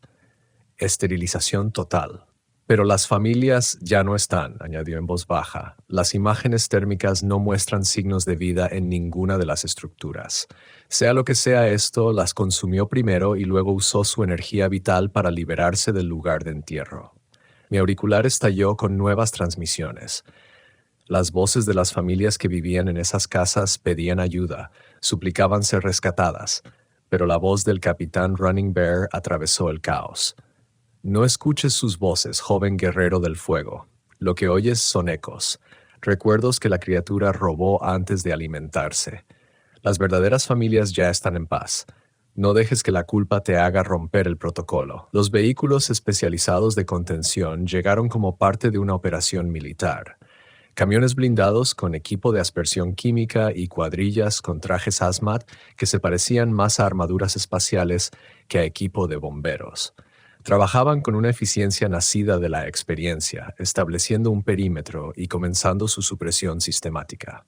Esterilización total. Pero las familias ya no están, añadió en voz baja. Las imágenes térmicas no muestran signos de vida en ninguna de las estructuras. Sea lo que sea esto, las consumió primero y luego usó su energía vital para liberarse del lugar de entierro. Mi auricular estalló con nuevas transmisiones. Las voces de las familias que vivían en esas casas pedían ayuda, suplicaban ser rescatadas, pero la voz del capitán Running Bear atravesó el caos. No escuches sus voces, joven guerrero del fuego. Lo que oyes son ecos, recuerdos que la criatura robó antes de alimentarse. Las verdaderas familias ya están en paz. No dejes que la culpa te haga romper el protocolo. Los vehículos especializados de contención llegaron como parte de una operación militar. Camiones blindados con equipo de aspersión química y cuadrillas con trajes hazmat que se parecían más a armaduras espaciales que a equipo de bomberos. Trabajaban con una eficiencia nacida de la experiencia, estableciendo un perímetro y comenzando su supresión sistemática.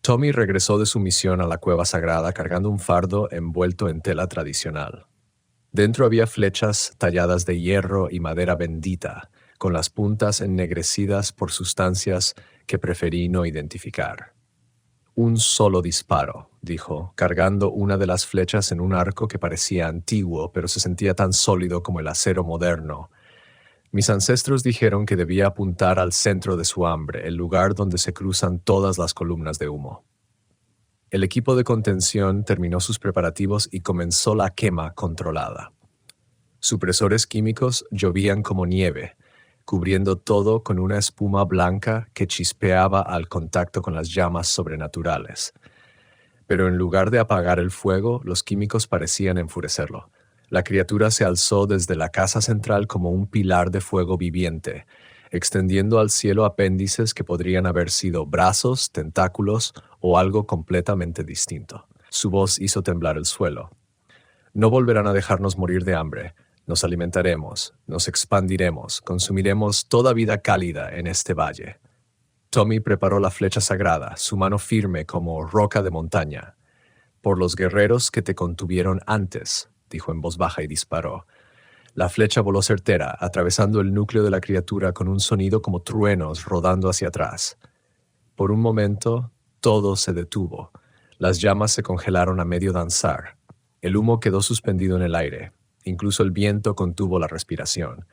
Tommy regresó de su misión a la cueva sagrada cargando un fardo envuelto en tela tradicional. Dentro había flechas talladas de hierro y madera bendita, con las puntas ennegrecidas por sustancias que preferí no identificar. Un solo disparo, dijo, cargando una de las flechas en un arco que parecía antiguo, pero se sentía tan sólido como el acero moderno. Mis ancestros dijeron que debía apuntar al centro de su hambre, el lugar donde se cruzan todas las columnas de humo. El equipo de contención terminó sus preparativos y comenzó la quema controlada. Supresores químicos llovían como nieve, cubriendo todo con una espuma blanca que chispeaba al contacto con las llamas sobrenaturales. Pero en lugar de apagar el fuego, los químicos parecían enfurecerlo. La criatura se alzó desde la casa central como un pilar de fuego viviente, extendiendo al cielo apéndices que podrían haber sido brazos, tentáculos o algo completamente distinto. Su voz hizo temblar el suelo. No volverán a dejarnos morir de hambre. Nos alimentaremos, nos expandiremos, consumiremos toda vida cálida en este valle. Tommy preparó la flecha sagrada, su mano firme como roca de montaña. Por los guerreros que te contuvieron antes, dijo en voz baja y disparó. La flecha voló certera, atravesando el núcleo de la criatura con un sonido como truenos rodando hacia atrás. Por un momento, todo se detuvo. Las llamas se congelaron a medio danzar. El humo quedó suspendido en el aire. Incluso el viento contuvo la respiración.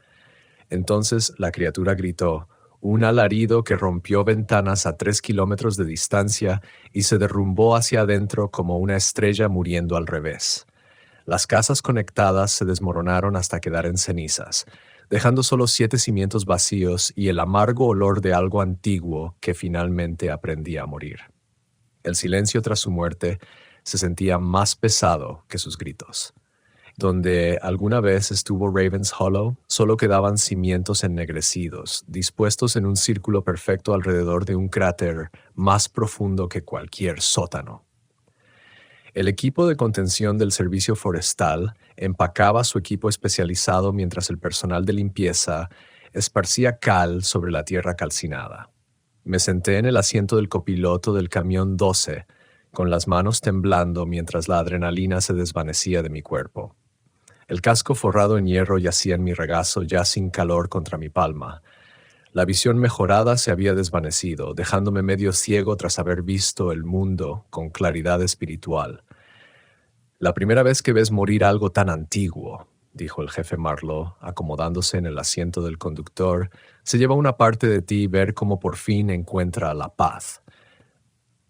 Entonces la criatura gritó, un alarido que rompió ventanas a 3 kilómetros de distancia y se derrumbó hacia adentro como una estrella muriendo al revés. Las casas conectadas se desmoronaron hasta quedar en cenizas, dejando solo 7 cimientos vacíos y el amargo olor de algo antiguo que finalmente aprendía a morir. El silencio tras su muerte se sentía más pesado que sus gritos. Donde alguna vez estuvo Raven's Hollow, solo quedaban cimientos ennegrecidos, dispuestos en un círculo perfecto alrededor de un cráter más profundo que cualquier sótano. El equipo de contención del servicio forestal empacaba su equipo especializado mientras el personal de limpieza esparcía cal sobre la tierra calcinada. Me senté en el asiento del copiloto del camión 12, con las manos temblando mientras la adrenalina se desvanecía de mi cuerpo. El casco forrado en hierro yacía en mi regazo ya sin calor contra mi palma. La visión mejorada se había desvanecido, dejándome medio ciego tras haber visto el mundo con claridad espiritual. La primera vez que ves morir algo tan antiguo, dijo el jefe Marlowe, acomodándose en el asiento del conductor, se lleva una parte de ti ver cómo por fin encuentra la paz.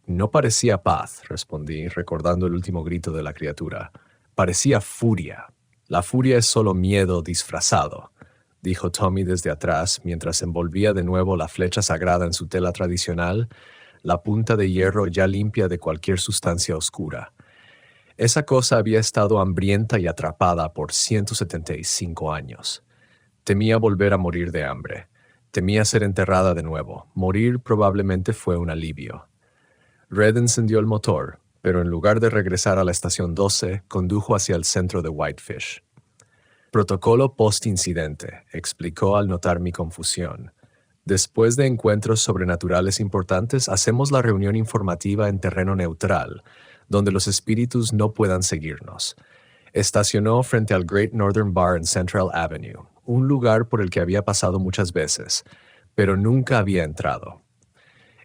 No parecía paz, respondí, recordando el último grito de la criatura. Parecía furia. La furia es solo miedo disfrazado, dijo Tommy desde atrás mientras envolvía de nuevo la flecha sagrada en su tela tradicional, la punta de hierro ya limpia de cualquier sustancia oscura. Esa cosa había estado hambrienta y atrapada por 175 años. Temía volver a morir de hambre. Temía ser enterrada de nuevo. Morir probablemente fue un alivio. Red encendió el motor, pero en lugar de regresar a la estación 12, condujo hacia el centro de Whitefish. Protocolo post-incidente, explicó al notar mi confusión. Después de encuentros sobrenaturales importantes, hacemos la reunión informativa en terreno neutral, donde los espíritus no puedan seguirnos. Estacionó frente al Great Northern Bar en Central Avenue, un lugar por el que había pasado muchas veces, pero nunca había entrado.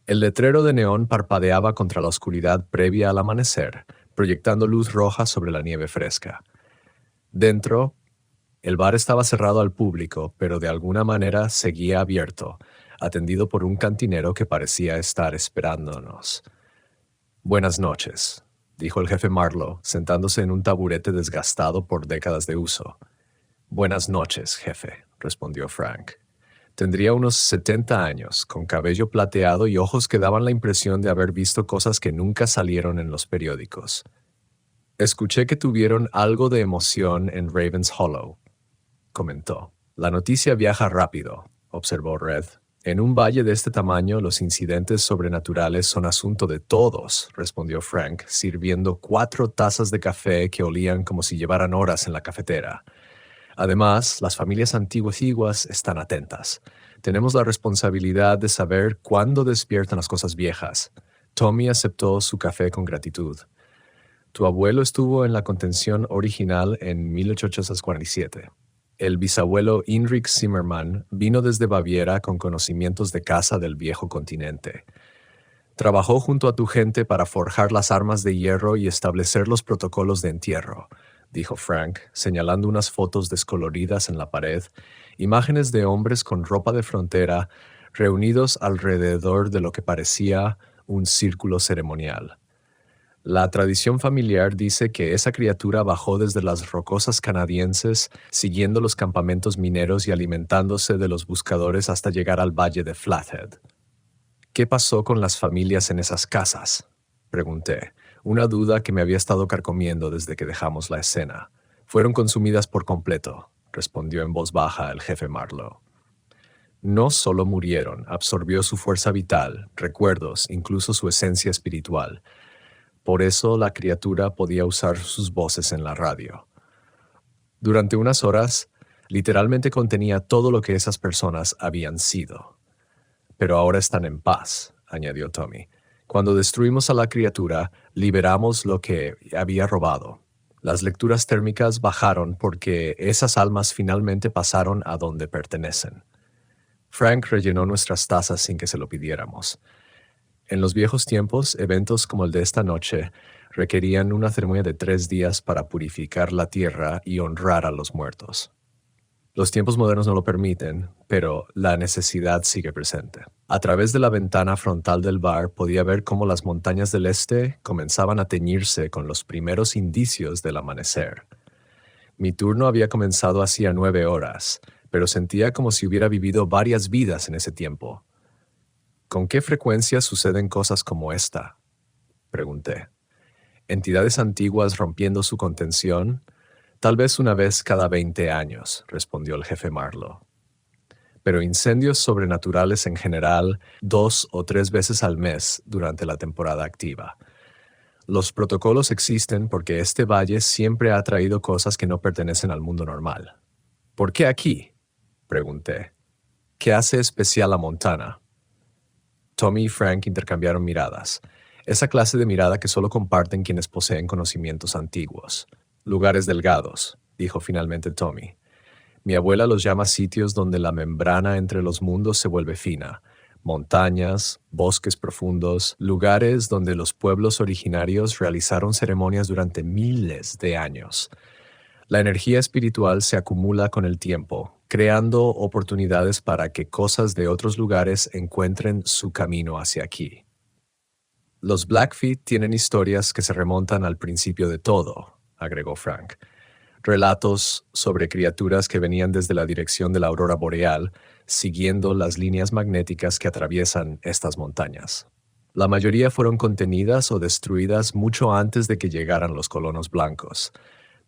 El letrero de neón parpadeaba contra la oscuridad previa al amanecer, proyectando luz roja sobre la nieve fresca. Dentro, el bar estaba cerrado al público, pero de alguna manera seguía abierto, atendido por un cantinero que parecía estar esperándonos. «Buenas noches», dijo el jefe Marlowe, sentándose en un taburete desgastado por décadas de uso. «Buenas noches, jefe», respondió Frank. Tendría unos 70 años, con cabello plateado y ojos que daban la impresión de haber visto cosas que nunca salieron en los periódicos. «Escuché que tuvieron algo de emoción en Raven's Hollow», comentó. «La noticia viaja rápido», observó Red. En un valle de este tamaño, los incidentes sobrenaturales son asunto de todos, respondió Frank, sirviendo 4 tazas de café que olían como si llevaran horas en la cafetera. Además, las familias antiguas están atentas. Tenemos la responsabilidad de saber cuándo despiertan las cosas viejas. Tommy aceptó su café con gratitud. Tu abuelo estuvo en la contención original en 1847. El bisabuelo Heinrich Zimmermann vino desde Baviera con conocimientos de caza del viejo continente. Trabajó junto a tu gente para forjar las armas de hierro y establecer los protocolos de entierro, dijo Frank, señalando unas fotos descoloridas en la pared, imágenes de hombres con ropa de frontera reunidos alrededor de lo que parecía un círculo ceremonial. La tradición familiar dice que esa criatura bajó desde las rocosas canadienses, siguiendo los campamentos mineros y alimentándose de los buscadores hasta llegar al valle de Flathead. ¿Qué pasó con las familias en esas casas?, pregunté, una duda que me había estado carcomiendo desde que dejamos la escena. Fueron consumidas por completo, respondió en voz baja el jefe Marlowe. No solo murieron, absorbió su fuerza vital, recuerdos, incluso su esencia espiritual. Por eso la criatura podía usar sus voces en la radio. Durante unas horas, literalmente contenía todo lo que esas personas habían sido. Pero ahora están en paz, añadió Tommy. Cuando destruimos a la criatura, liberamos lo que había robado. Las lecturas térmicas bajaron porque esas almas finalmente pasaron a donde pertenecen. Frank rellenó nuestras tazas sin que se lo pidiéramos. En los viejos tiempos, eventos como el de esta noche requerían una ceremonia de 3 días para purificar la tierra y honrar a los muertos. Los tiempos modernos no lo permiten, pero la necesidad sigue presente. A través de la ventana frontal del bar podía ver cómo las montañas del este comenzaban a teñirse con los primeros indicios del amanecer. Mi turno había comenzado hacía 9 horas, pero sentía como si hubiera vivido varias vidas en ese tiempo. ¿Con qué frecuencia suceden cosas como esta?, pregunté. ¿Entidades antiguas rompiendo su contención? Tal vez una vez cada 20 años, respondió el jefe Marlowe. Pero incendios sobrenaturales en general 2 o 3 veces al mes durante la temporada activa. Los protocolos existen porque este valle siempre ha traído cosas que no pertenecen al mundo normal. ¿Por qué aquí?, pregunté. ¿Qué hace especial a Montana? Tommy y Frank intercambiaron miradas. Esa clase de mirada que solo comparten quienes poseen conocimientos antiguos. Lugares delgados, dijo finalmente Tommy. Mi abuela los llama sitios donde la membrana entre los mundos se vuelve fina. Montañas, bosques profundos, lugares donde los pueblos originarios realizaron ceremonias durante miles de años. La energía espiritual se acumula con el tiempo, creando oportunidades para que cosas de otros lugares encuentren su camino hacia aquí. Los Blackfeet tienen historias que se remontan al principio de todo, agregó Frank. Relatos sobre criaturas que venían desde la dirección de la aurora boreal, siguiendo las líneas magnéticas que atraviesan estas montañas. La mayoría fueron contenidas o destruidas mucho antes de que llegaran los colonos blancos,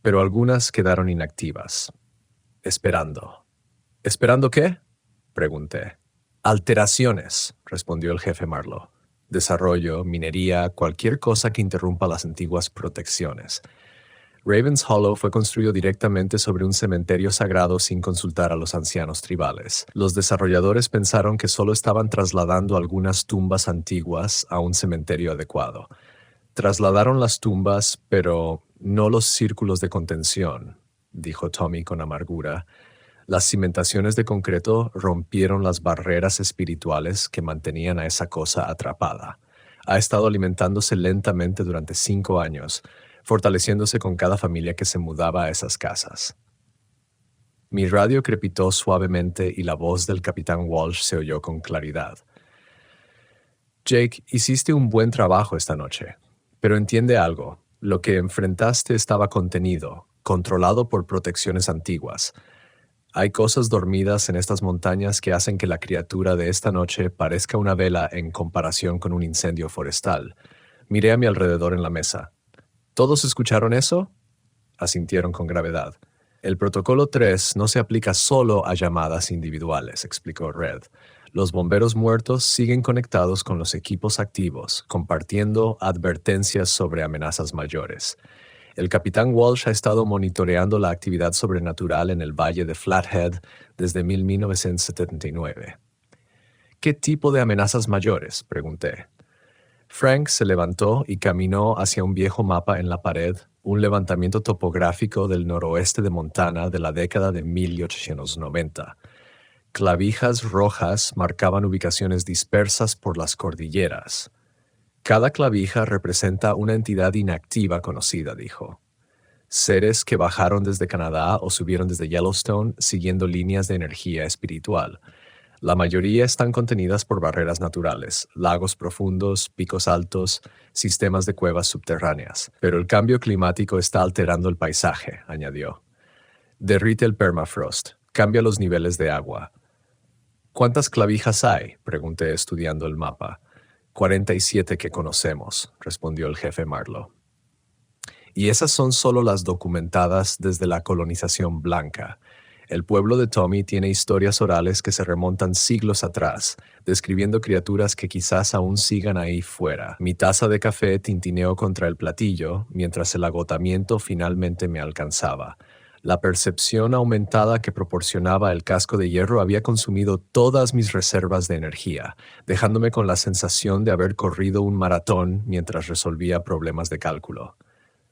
pero algunas quedaron inactivas, esperando. ¿Esperando qué?, pregunté. Alteraciones, respondió el jefe Marlowe. Desarrollo, minería, cualquier cosa que interrumpa las antiguas protecciones. Ravens Hollow fue construido directamente sobre un cementerio sagrado sin consultar a los ancianos tribales. Los desarrolladores pensaron que solo estaban trasladando algunas tumbas antiguas a un cementerio adecuado. Trasladaron las tumbas, pero no los círculos de contención, dijo Tommy con amargura. Las cimentaciones de concreto rompieron las barreras espirituales que mantenían a esa cosa atrapada. Ha estado alimentándose lentamente durante 5 años, fortaleciéndose con cada familia que se mudaba a esas casas. Mi radio crepitó suavemente y la voz del capitán Walsh se oyó con claridad. Jake, hiciste un buen trabajo esta noche, pero entiende algo. Lo que enfrentaste estaba contenido, controlado por protecciones antiguas. Hay cosas dormidas en estas montañas que hacen que la criatura de esta noche parezca una vela en comparación con un incendio forestal. Miré a mi alrededor en la mesa. ¿Todos escucharon eso?, asintieron con gravedad. El protocolo 3 no se aplica solo a llamadas individuales, explicó Red. Los bomberos muertos siguen conectados con los equipos activos, compartiendo advertencias sobre amenazas mayores. El capitán Walsh ha estado monitoreando la actividad sobrenatural en el valle de Flathead desde 1979. ¿Qué tipo de amenazas mayores?, pregunté. Frank se levantó y caminó hacia un viejo mapa en la pared, un levantamiento topográfico del noroeste de Montana de la década de 1890. Clavijas rojas marcaban ubicaciones dispersas por las cordilleras. Cada clavija representa una entidad inactiva conocida, dijo. Seres que bajaron desde Canadá o subieron desde Yellowstone siguiendo líneas de energía espiritual. La mayoría están contenidas por barreras naturales, lagos profundos, picos altos, sistemas de cuevas subterráneas. Pero el cambio climático está alterando el paisaje, añadió. Derrite el permafrost, cambia los niveles de agua. ¿Cuántas clavijas hay?, pregunté estudiando el mapa. 47 que conocemos, respondió el jefe Marlowe. Y esas son solo las documentadas desde la colonización blanca. El pueblo de Tommy tiene historias orales que se remontan siglos atrás, describiendo criaturas que quizás aún sigan ahí fuera. Mi taza de café tintineó contra el platillo, mientras el agotamiento finalmente me alcanzaba. La percepción aumentada que proporcionaba el casco de hierro había consumido todas mis reservas de energía, dejándome con la sensación de haber corrido un maratón mientras resolvía problemas de cálculo.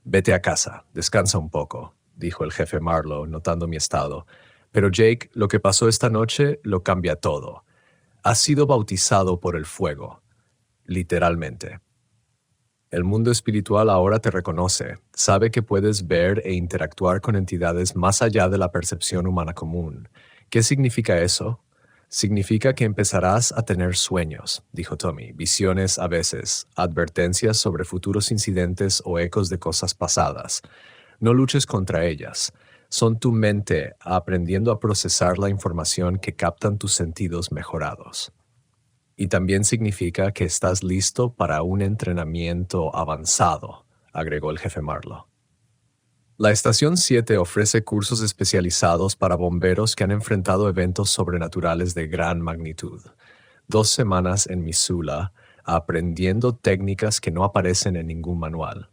«Vete a casa, descansa un poco», dijo el jefe Marlowe, notando mi estado. «Pero Jake, lo que pasó esta noche lo cambia todo. Has sido bautizado por el fuego. Literalmente. El mundo espiritual ahora te reconoce, sabe que puedes ver e interactuar con entidades más allá de la percepción humana común. ¿Qué significa eso? Significa que empezarás a tener sueños», dijo Tommy, visiones a veces, advertencias sobre futuros incidentes o ecos de cosas pasadas. No luches contra ellas. Son tu mente aprendiendo a procesar la información que captan tus sentidos mejorados. Y también significa que estás listo para un entrenamiento avanzado, agregó el jefe Marlowe. La Estación 7 ofrece cursos especializados para bomberos que han enfrentado eventos sobrenaturales de gran magnitud. 2 semanas en Missoula, aprendiendo técnicas que no aparecen en ningún manual.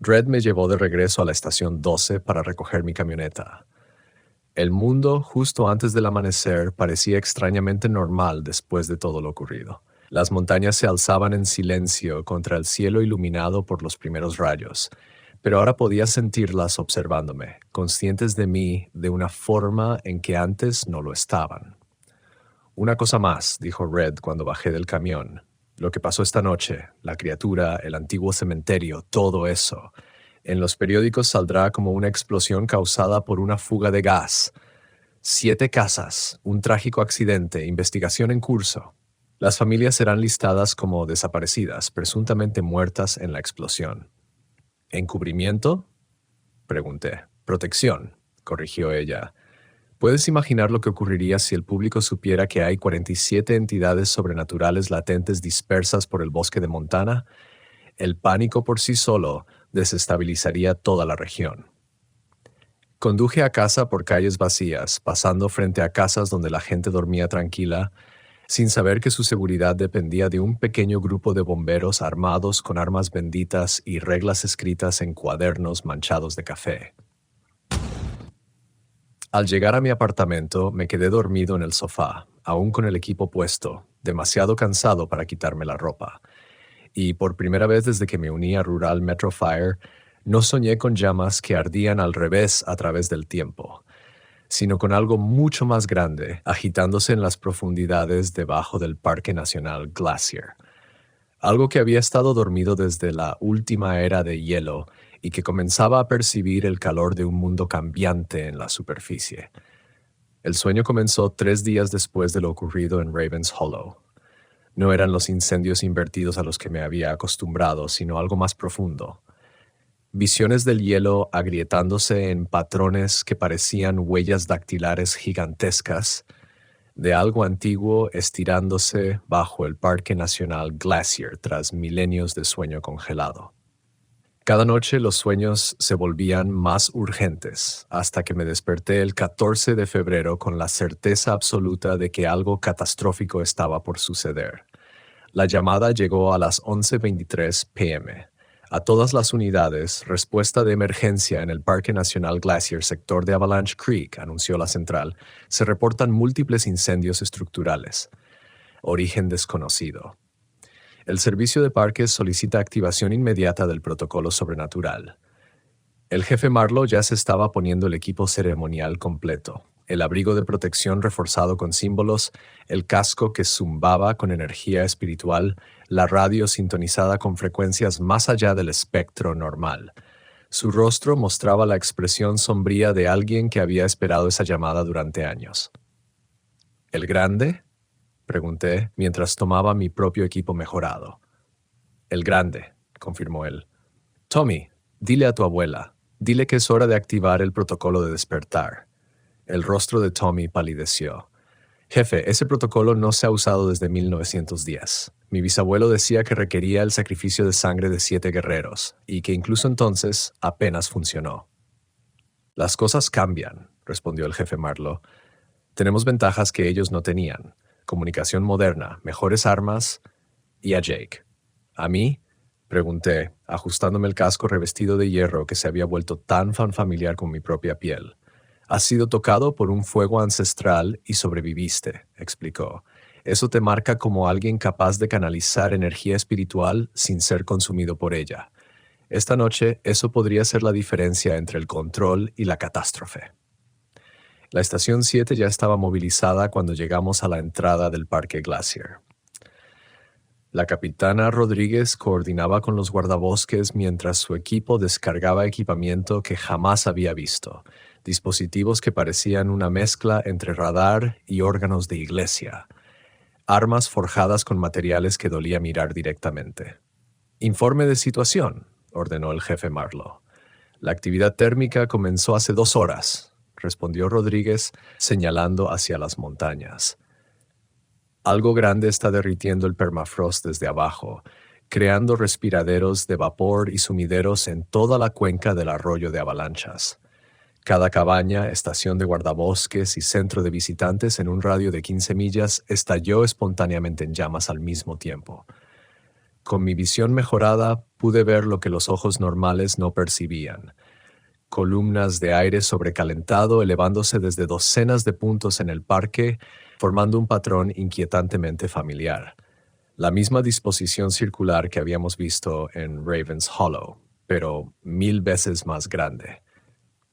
Red me llevó de regreso a la Estación 12 para recoger mi camioneta. El mundo, justo antes del amanecer, parecía extrañamente normal después de todo lo ocurrido. Las montañas se alzaban en silencio contra el cielo iluminado por los primeros rayos, pero ahora podía sentirlas observándome, conscientes de mí de una forma en que antes no lo estaban. «Una cosa más», dijo Red cuando bajé del camión. «Lo que pasó esta noche, la criatura, el antiguo cementerio, todo eso. En los periódicos saldrá como una explosión causada por una fuga de gas. 7 casas, un trágico accidente, investigación en curso. Las familias serán listadas como desaparecidas, presuntamente muertas en la explosión». «¿Encubrimiento?», pregunté. «Protección», corrigió ella. ¿Puedes imaginar lo que ocurriría si el público supiera que hay 47 entidades sobrenaturales latentes dispersas por el bosque de Montana? El pánico por sí solo desestabilizaría toda la región. Conduje a casa por calles vacías, pasando frente a casas donde la gente dormía tranquila, sin saber que su seguridad dependía de un pequeño grupo de bomberos armados con armas benditas y reglas escritas en cuadernos manchados de café. Al llegar a mi apartamento, me quedé dormido en el sofá, aún con el equipo puesto, demasiado cansado para quitarme la ropa. Y por primera vez desde que me uní a Rural Metro Fire, no soñé con llamas que ardían al revés a través del tiempo, sino con algo mucho más grande, agitándose en las profundidades debajo del Parque Nacional Glacier. Algo que había estado dormido desde la última era de hielo y que comenzaba a percibir el calor de un mundo cambiante en la superficie. El sueño comenzó 3 días después de lo ocurrido en Ravens Hollow. No eran los incendios invertidos a los que me había acostumbrado, sino algo más profundo. Visiones del hielo agrietándose en patrones que parecían huellas dactilares gigantescas, de algo antiguo estirándose bajo el Parque Nacional Glacier tras milenios de sueño congelado. Cada noche los sueños se volvían más urgentes, hasta que me desperté el 14 de febrero con la certeza absoluta de que algo catastrófico estaba por suceder. La llamada llegó a las 11:23 p.m. A todas las unidades, respuesta de emergencia en el Parque Nacional Glacier, sector de Avalanche Creek, anunció la central. Se reportan múltiples incendios estructurales. Origen desconocido. El servicio de parques solicita activación inmediata del protocolo sobrenatural. El jefe Marlowe ya se estaba poniendo el equipo ceremonial completo. El abrigo de protección reforzado con símbolos, el casco que zumbaba con energía espiritual, la radio sintonizada con frecuencias más allá del espectro normal. Su rostro mostraba la expresión sombría de alguien que había esperado esa llamada durante años. ¿El grande?, pregunté mientras tomaba mi propio equipo mejorado. El grande, confirmó él. Tommy, dile a tu abuela. Dile que es hora de activar el protocolo de despertar. El rostro de Tommy palideció. Jefe, ese protocolo no se ha usado desde 1910. Mi bisabuelo decía que requería el sacrificio de sangre de 7 guerreros, y que incluso entonces apenas funcionó. Las cosas cambian, respondió el jefe Marlowe. Tenemos ventajas que ellos no tenían. Comunicación moderna, mejores armas y a Jake. ¿A mí?, pregunté, ajustándome el casco revestido de hierro que se había vuelto tan familiar con mi propia piel. Has sido tocado por un fuego ancestral y sobreviviste, explicó. Eso te marca como alguien capaz de canalizar energía espiritual sin ser consumido por ella. Esta noche, eso podría ser la diferencia entre el control y la catástrofe. La estación 7 ya estaba movilizada cuando llegamos a la entrada del Parque Glacier. La capitana Rodríguez coordinaba con los guardabosques mientras su equipo descargaba equipamiento que jamás había visto, dispositivos que parecían una mezcla entre radar y órganos de iglesia, armas forjadas con materiales que dolía mirar directamente. «Informe de situación», ordenó el jefe Marlowe. «La actividad térmica comenzó hace 2 horas», respondió Rodríguez, señalando hacia las montañas. Algo grande está derritiendo el permafrost desde abajo, creando respiraderos de vapor y sumideros en toda la cuenca del arroyo de avalanchas. Cada cabaña, estación de guardabosques y centro de visitantes en un radio de 15 millas estalló espontáneamente en llamas al mismo tiempo. Con mi visión mejorada pude ver lo que los ojos normales no percibían. Columnas de aire sobrecalentado elevándose desde docenas de puntos en el parque, formando un patrón inquietantemente familiar. La misma disposición circular que habíamos visto en Ravens Hollow, pero 1000 veces más grande.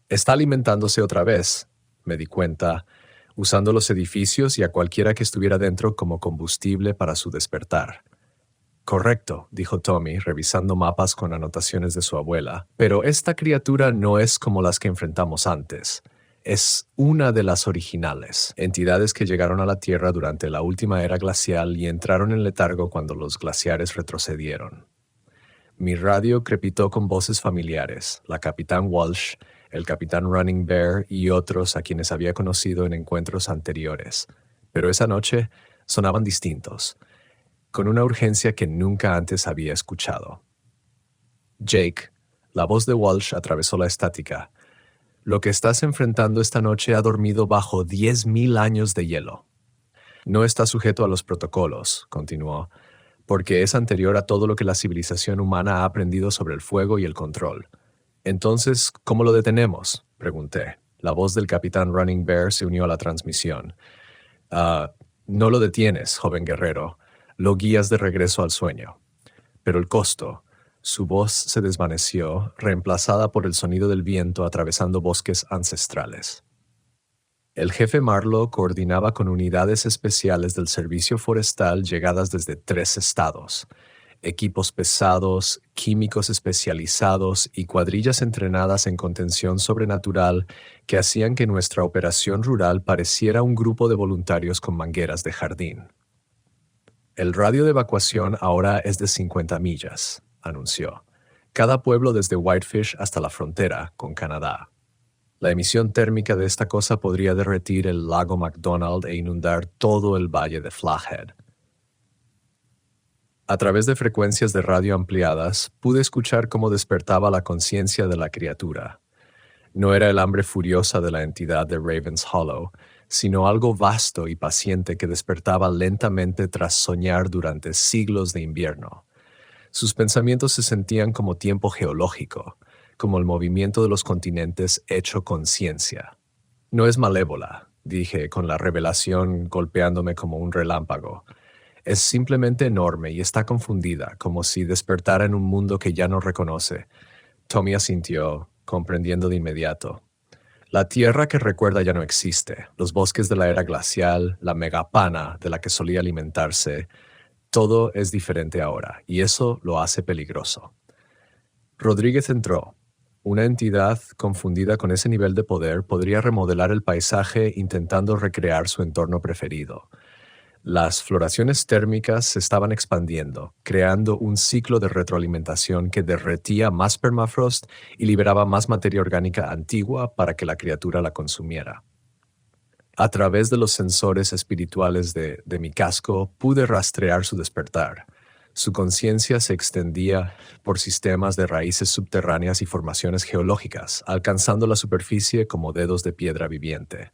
Está alimentándose otra vez, me di cuenta, usando los edificios y a cualquiera que estuviera dentro como combustible para su despertar. Correcto, dijo Tommy, revisando mapas con anotaciones de su abuela, pero esta criatura no es como las que enfrentamos antes. Es una de las originales, entidades que llegaron a la Tierra durante la última era glacial y entraron en letargo cuando los glaciares retrocedieron. Mi radio crepitó con voces familiares, la capitán Walsh, el capitán Running Bear y otros a quienes había conocido en encuentros anteriores. Pero esa noche sonaban distintos, con una urgencia que nunca antes había escuchado. Jake, la voz de Walsh atravesó la estática. Lo que estás enfrentando esta noche ha dormido bajo 10,000 años de hielo. No está sujeto a los protocolos, continuó, porque es anterior a todo lo que la civilización humana ha aprendido sobre el fuego y el control. Entonces, ¿cómo lo detenemos?, pregunté. La voz del capitán Running Bear se unió a la transmisión. No lo detienes, joven guerrero. Lo guías de regreso al sueño. Pero el costo. Su voz se desvaneció, reemplazada por el sonido del viento atravesando bosques ancestrales. El jefe Marlowe coordinaba con unidades especiales del servicio forestal llegadas desde 3 estados. Equipos pesados, químicos especializados y cuadrillas entrenadas en contención sobrenatural que hacían que nuestra operación rural pareciera un grupo de voluntarios con mangueras de jardín. El radio de evacuación ahora es de 50 millas, anunció. Cada pueblo desde Whitefish hasta la frontera con Canadá. La emisión térmica de esta cosa podría derretir el lago McDonald e inundar todo el valle de Flathead. A través de frecuencias de radio ampliadas, pude escuchar cómo despertaba la conciencia de la criatura. No era el hambre furiosa de la entidad de Ravens Hollow, sino algo vasto y paciente que despertaba lentamente tras soñar durante siglos de invierno. Sus pensamientos se sentían como tiempo geológico, como el movimiento de los continentes hecho conciencia. No es malévola, dije con la revelación golpeándome como un relámpago. Es simplemente enorme y está confundida, como si despertara en un mundo que ya no reconoce. Tommy asintió, comprendiendo de inmediato. La tierra que recuerda ya no existe. Los bosques de la era glacial, la megapana de la que solía alimentarse, todo es diferente ahora, y eso lo hace peligroso. Rodríguez entró. Una entidad confundida con ese nivel de poder podría remodelar el paisaje intentando recrear su entorno preferido. Las floraciones térmicas se estaban expandiendo, creando un ciclo de retroalimentación que derretía más permafrost y liberaba más materia orgánica antigua para que la criatura la consumiera. A través de los sensores espirituales de mi casco pude rastrear su despertar. Su conciencia se extendía por sistemas de raíces subterráneas y formaciones geológicas, alcanzando la superficie como dedos de piedra viviente.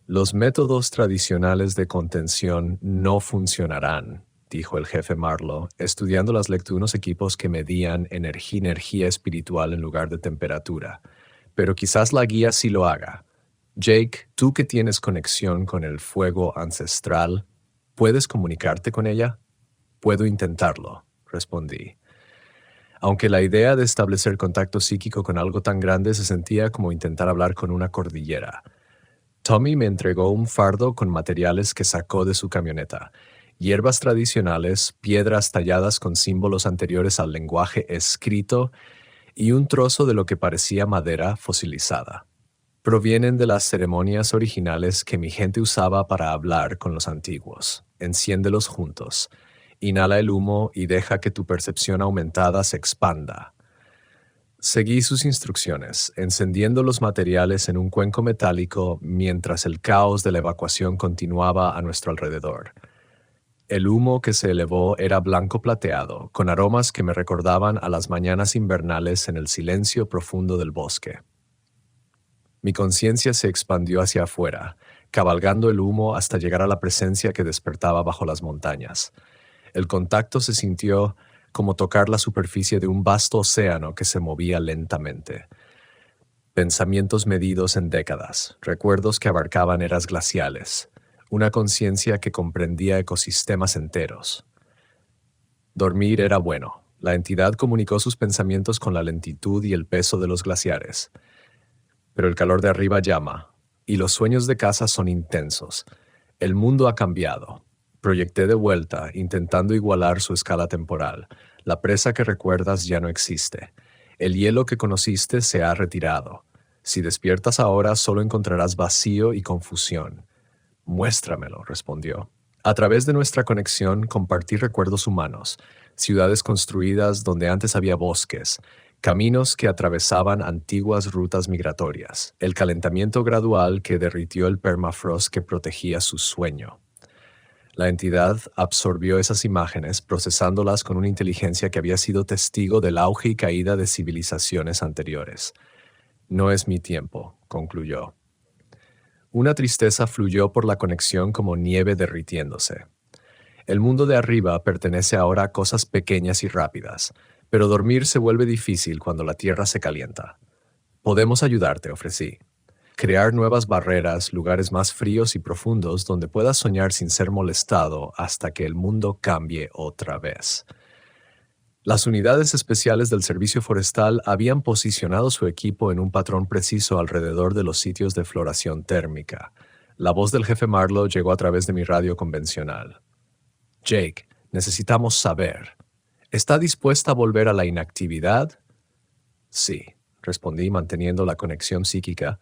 Los métodos tradicionales de contención no funcionarán, dijo el jefe Marlowe, estudiando las lecturas de unos equipos que medían energía espiritual en lugar de temperatura. Pero quizás la guía sí lo haga. Jake, tú que tienes conexión con el fuego ancestral, ¿puedes comunicarte con ella? Puedo intentarlo, respondí. Aunque la idea de establecer contacto psíquico con algo tan grande se sentía como intentar hablar con una cordillera. Tommy me entregó un fardo con materiales que sacó de su camioneta, hierbas tradicionales, piedras talladas con símbolos anteriores al lenguaje escrito y un trozo de lo que parecía madera fosilizada. Provienen de las ceremonias originales que mi gente usaba para hablar con los antiguos. Enciéndelos juntos. Inhala el humo y deja que tu percepción aumentada se expanda. Seguí sus instrucciones, encendiendo los materiales en un cuenco metálico mientras el caos de la evacuación continuaba a nuestro alrededor. El humo que se elevó era blanco plateado, con aromas que me recordaban a las mañanas invernales en el silencio profundo del bosque. Mi conciencia se expandió hacia afuera, cabalgando el humo hasta llegar a la presencia que despertaba bajo las montañas. El contacto se sintió como tocar la superficie de un vasto océano que se movía lentamente. Pensamientos medidos en décadas, recuerdos que abarcaban eras glaciales, una conciencia que comprendía ecosistemas enteros. Dormir era bueno. La entidad comunicó sus pensamientos con la lentitud y el peso de los glaciares. Pero el calor de arriba llama, y los sueños de casa son intensos. El mundo ha cambiado. Proyecté de vuelta, intentando igualar su escala temporal. La presa que recuerdas ya no existe. El hielo que conociste se ha retirado. Si despiertas ahora, solo encontrarás vacío y confusión. Muéstramelo, respondió. A través de nuestra conexión compartí recuerdos humanos, ciudades construidas donde antes había bosques, caminos que atravesaban antiguas rutas migratorias, el calentamiento gradual que derritió el permafrost que protegía su sueño. La entidad absorbió esas imágenes, procesándolas con una inteligencia que había sido testigo del auge y caída de civilizaciones anteriores. No es mi tiempo, concluyó. Una tristeza fluyó por la conexión como nieve derritiéndose. El mundo de arriba pertenece ahora a cosas pequeñas y rápidas, pero dormir se vuelve difícil cuando la tierra se calienta. Podemos ayudarte, ofrecí. Crear nuevas barreras, lugares más fríos y profundos donde puedas soñar sin ser molestado hasta que el mundo cambie otra vez. Las unidades especiales del Servicio Forestal habían posicionado su equipo en un patrón preciso alrededor de los sitios de floración térmica. La voz del jefe Marlowe llegó a través de mi radio convencional. Jake, necesitamos saber. ¿Está dispuesta a volver a la inactividad? Sí, respondí manteniendo la conexión psíquica,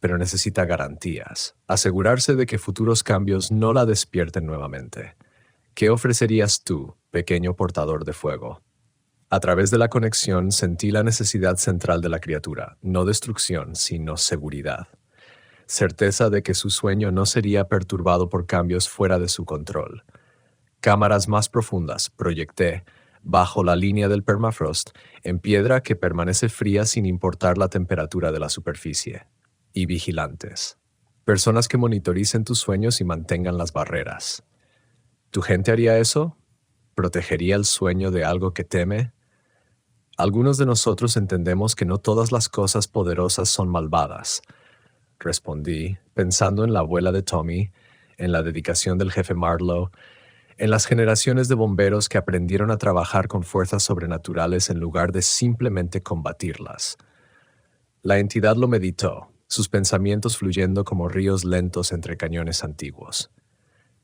pero necesita garantías. Asegurarse de que futuros cambios no la despierten nuevamente. ¿Qué ofrecerías tú, pequeño portador de fuego? A través de la conexión sentí la necesidad central de la criatura, no destrucción, sino seguridad. Certeza de que su sueño no sería perturbado por cambios fuera de su control. Cámaras más profundas, proyecté, bajo la línea del permafrost, en piedra que permanece fría sin importar la temperatura de la superficie. Y vigilantes. Personas que monitoricen tus sueños y mantengan las barreras. ¿Tu gente haría eso? ¿Protegería el sueño de algo que teme? Algunos de nosotros entendemos que no todas las cosas poderosas son malvadas. Respondí, pensando en la abuela de Tommy, en la dedicación del jefe Marlowe, en las generaciones de bomberos que aprendieron a trabajar con fuerzas sobrenaturales en lugar de simplemente combatirlas. La entidad lo meditó, sus pensamientos fluyendo como ríos lentos entre cañones antiguos.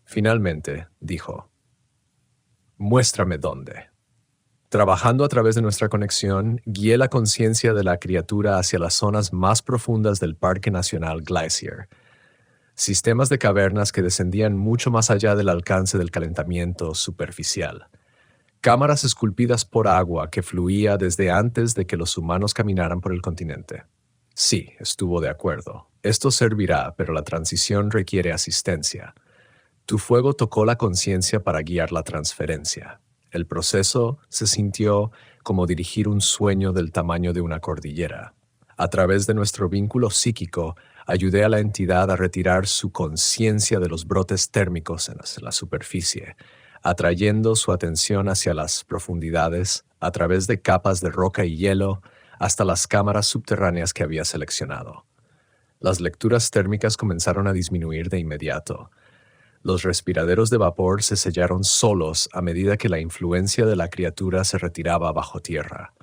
Finalmente, dijo, «Muéstrame dónde». Trabajando a través de nuestra conexión, guié la conciencia de la criatura hacia las zonas más profundas del Parque Nacional Glacier, sistemas de cavernas que descendían mucho más allá del alcance del calentamiento superficial. Cámaras esculpidas por agua que fluía desde antes de que los humanos caminaran por el continente. Sí, estuvo de acuerdo. Esto servirá, pero la transición requiere asistencia. Tu fuego tocó la conciencia para guiar la transferencia. El proceso se sintió como dirigir un sueño del tamaño de una cordillera. A través de nuestro vínculo psíquico, ayudé a la entidad a retirar su conciencia de los brotes térmicos en la superficie, atrayendo su atención hacia las profundidades a través de capas de roca y hielo hasta las cámaras subterráneas que había seleccionado. Las lecturas térmicas comenzaron a disminuir de inmediato. Los respiraderos de vapor se sellaron solos a medida que la influencia de la criatura se retiraba bajo tierra.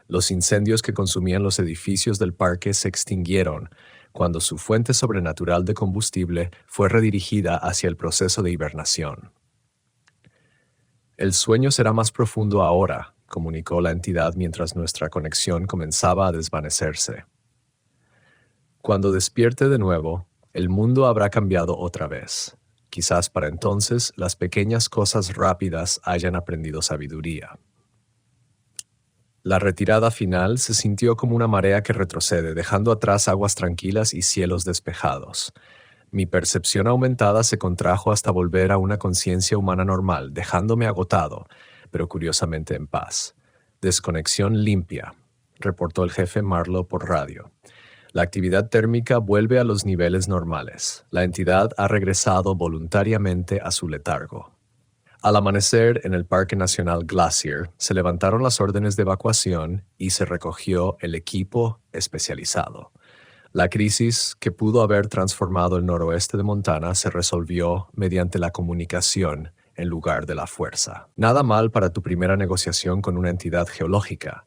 Los incendios que consumían los edificios del parque se extinguieron cuando su fuente sobrenatural de combustible fue redirigida hacia el proceso de hibernación. El sueño será más profundo ahora, comunicó la entidad mientras nuestra conexión comenzaba a desvanecerse. Cuando despierte de nuevo, el mundo habrá cambiado otra vez. Quizás para entonces las pequeñas cosas rápidas hayan aprendido sabiduría. La retirada final se sintió como una marea que retrocede, dejando atrás aguas tranquilas y cielos despejados. Mi percepción aumentada se contrajo hasta volver a una conciencia humana normal, dejándome agotado, pero curiosamente en paz. Desconexión limpia, reportó el jefe Marlowe por radio. La actividad térmica vuelve a los niveles normales. La entidad ha regresado voluntariamente a su letargo. Al amanecer, en el Parque Nacional Glacier, se levantaron las órdenes de evacuación y se recogió el equipo especializado. La crisis que pudo haber transformado el noroeste de Montana se resolvió mediante la comunicación en lugar de la fuerza. Nada mal para tu primera negociación con una entidad geológica,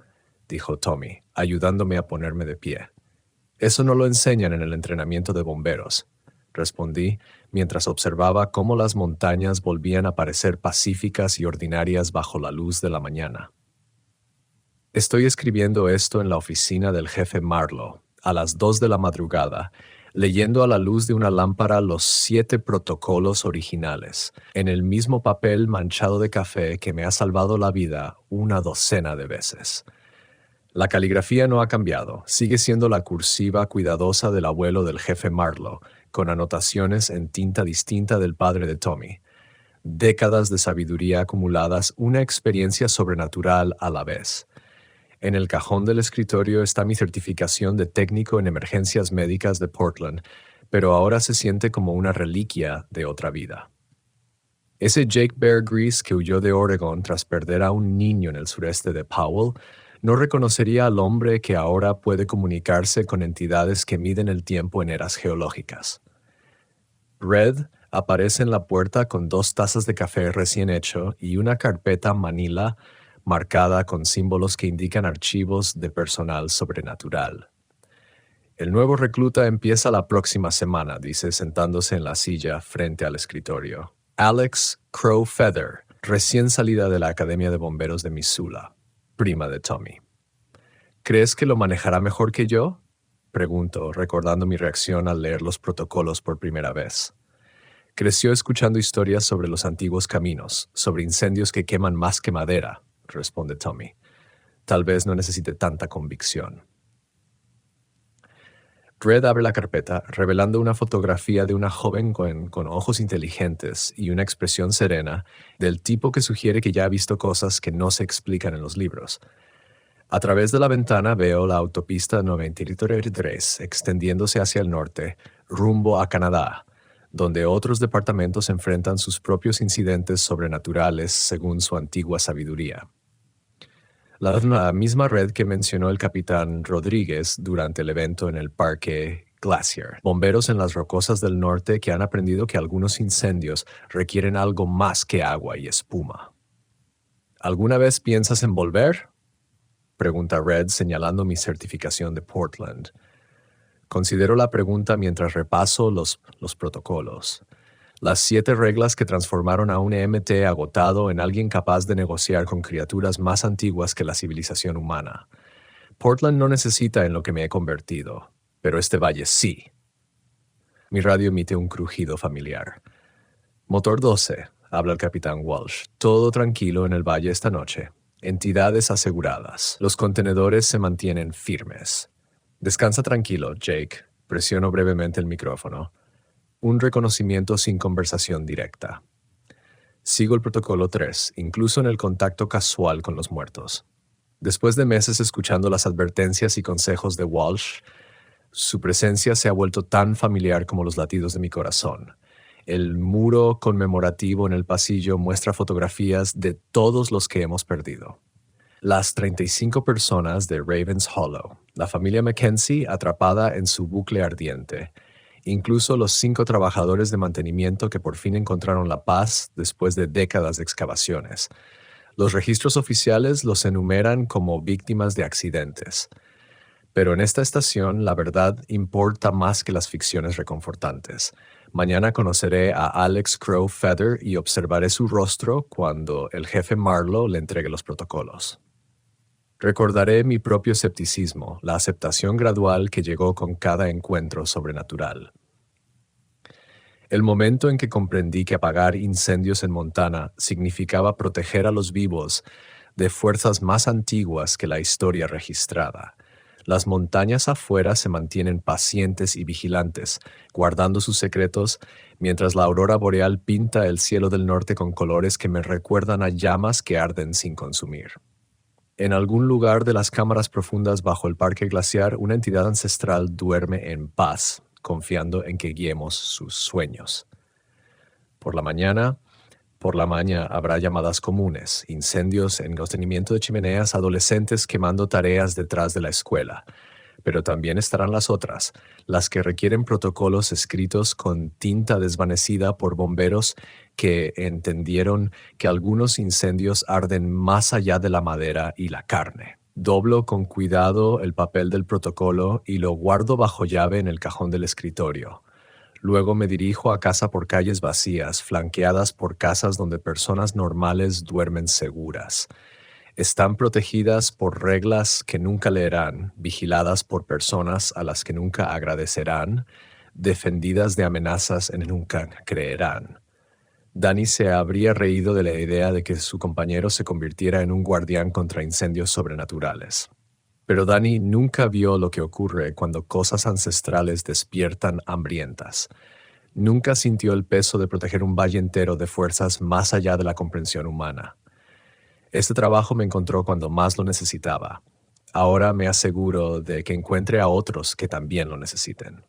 dijo Tommy, ayudándome a ponerme de pie. Eso no lo enseñan en el entrenamiento de bomberos, respondí mientras observaba cómo las montañas volvían a parecer pacíficas y ordinarias bajo la luz de la mañana. Estoy escribiendo esto en la oficina del jefe Marlowe, a las 2 de la madrugada, leyendo a la luz de una lámpara los 7 protocolos originales, en el mismo papel manchado de café que me ha salvado la vida una docena de veces. La caligrafía no ha cambiado, sigue siendo la cursiva cuidadosa del abuelo del jefe Marlowe, con anotaciones en tinta distinta del padre de Tommy. Décadas de sabiduría acumuladas, una experiencia sobrenatural a la vez. En el cajón del escritorio está mi certificación de técnico en emergencias médicas de Portland, pero ahora se siente como una reliquia de otra vida. Ese Jake Bear Grease que huyó de Oregon tras perder a un niño en el sureste de Powell no reconocería al hombre que ahora puede comunicarse con entidades que miden el tiempo en eras geológicas. Red aparece en la puerta con 2 tazas de café recién hecho y una carpeta Manila marcada con símbolos que indican archivos de personal sobrenatural. El nuevo recluta empieza la próxima semana, dice sentándose en la silla frente al escritorio. Alex Crow Feather, recién salida de la Academia de Bomberos de Missoula, prima de Tommy. ¿Crees que lo manejará mejor que yo? Pregunto, recordando mi reacción al leer los protocolos por primera vez. Creció escuchando historias sobre los antiguos caminos, sobre incendios que queman más que madera, responde Tommy. Tal vez no necesite tanta convicción. Red abre la carpeta, revelando una fotografía de una joven con ojos inteligentes y una expresión serena, del tipo que sugiere que ya ha visto cosas que no se explican en los libros. A través de la ventana veo la autopista 93 extendiéndose hacia el norte, rumbo a Canadá, donde otros departamentos enfrentan sus propios incidentes sobrenaturales según su antigua sabiduría. La misma red que mencionó el capitán Rodríguez durante el evento en el Parque Glacier. Bomberos en las rocosas del norte que han aprendido que algunos incendios requieren algo más que agua y espuma. ¿Alguna vez piensas en volver?, pregunta Red señalando mi certificación de Portland. Considero la pregunta mientras repaso los protocolos. Las 7 reglas que transformaron a un EMT agotado en alguien capaz de negociar con criaturas más antiguas que la civilización humana. Portland no necesita en lo que me he convertido, pero este valle sí. Mi radio emite un crujido familiar. Motor 12, habla el capitán Walsh. Todo tranquilo en el valle esta noche. Entidades aseguradas. Los contenedores se mantienen firmes. Descansa tranquilo, Jake. Presiono brevemente el micrófono. Un reconocimiento sin conversación directa. Sigo el protocolo 3, incluso en el contacto casual con los muertos. Después de meses escuchando las advertencias y consejos de Walsh, su presencia se ha vuelto tan familiar como los latidos de mi corazón. El muro conmemorativo en el pasillo muestra fotografías de todos los que hemos perdido. Las 35 personas de Ravens Hollow, la familia Mackenzie atrapada en su bucle ardiente, incluso los 5 trabajadores de mantenimiento que por fin encontraron la paz después de décadas de excavaciones. Los registros oficiales los enumeran como víctimas de accidentes. Pero en esta estación la verdad importa más que las ficciones reconfortantes. Mañana conoceré a Alex Crow Feather y observaré su rostro cuando el jefe Marlowe le entregue los protocolos. Recordaré mi propio escepticismo, la aceptación gradual que llegó con cada encuentro sobrenatural. El momento en que comprendí que apagar incendios en Montana significaba proteger a los vivos de fuerzas más antiguas que la historia registrada. Las montañas afuera se mantienen pacientes y vigilantes, guardando sus secretos, mientras la aurora boreal pinta el cielo del norte con colores que me recuerdan a llamas que arden sin consumir. En algún lugar de las cámaras profundas bajo el parque glaciar, una entidad ancestral duerme en paz, confiando en que guiemos sus sueños. Por la mañana habrá llamadas comunes, incendios en mantenimiento de chimeneas, adolescentes quemando tareas detrás de la escuela. Pero también estarán las otras, las que requieren protocolos escritos con tinta desvanecida por bomberos que entendieron que algunos incendios arden más allá de la madera y la carne. Doblo con cuidado el papel del protocolo y lo guardo bajo llave en el cajón del escritorio. Luego me dirijo a casa por calles vacías, flanqueadas por casas donde personas normales duermen seguras. Están protegidas por reglas que nunca leerán, vigiladas por personas a las que nunca agradecerán, defendidas de amenazas en que nunca creerán. Danny se habría reído de la idea de que su compañero se convirtiera en un guardián contra incendios sobrenaturales. Pero Danny nunca vio lo que ocurre cuando cosas ancestrales despiertan hambrientas. Nunca sintió el peso de proteger un valle entero de fuerzas más allá de la comprensión humana. Este trabajo me encontró cuando más lo necesitaba. Ahora me aseguro de que encuentre a otros que también lo necesiten.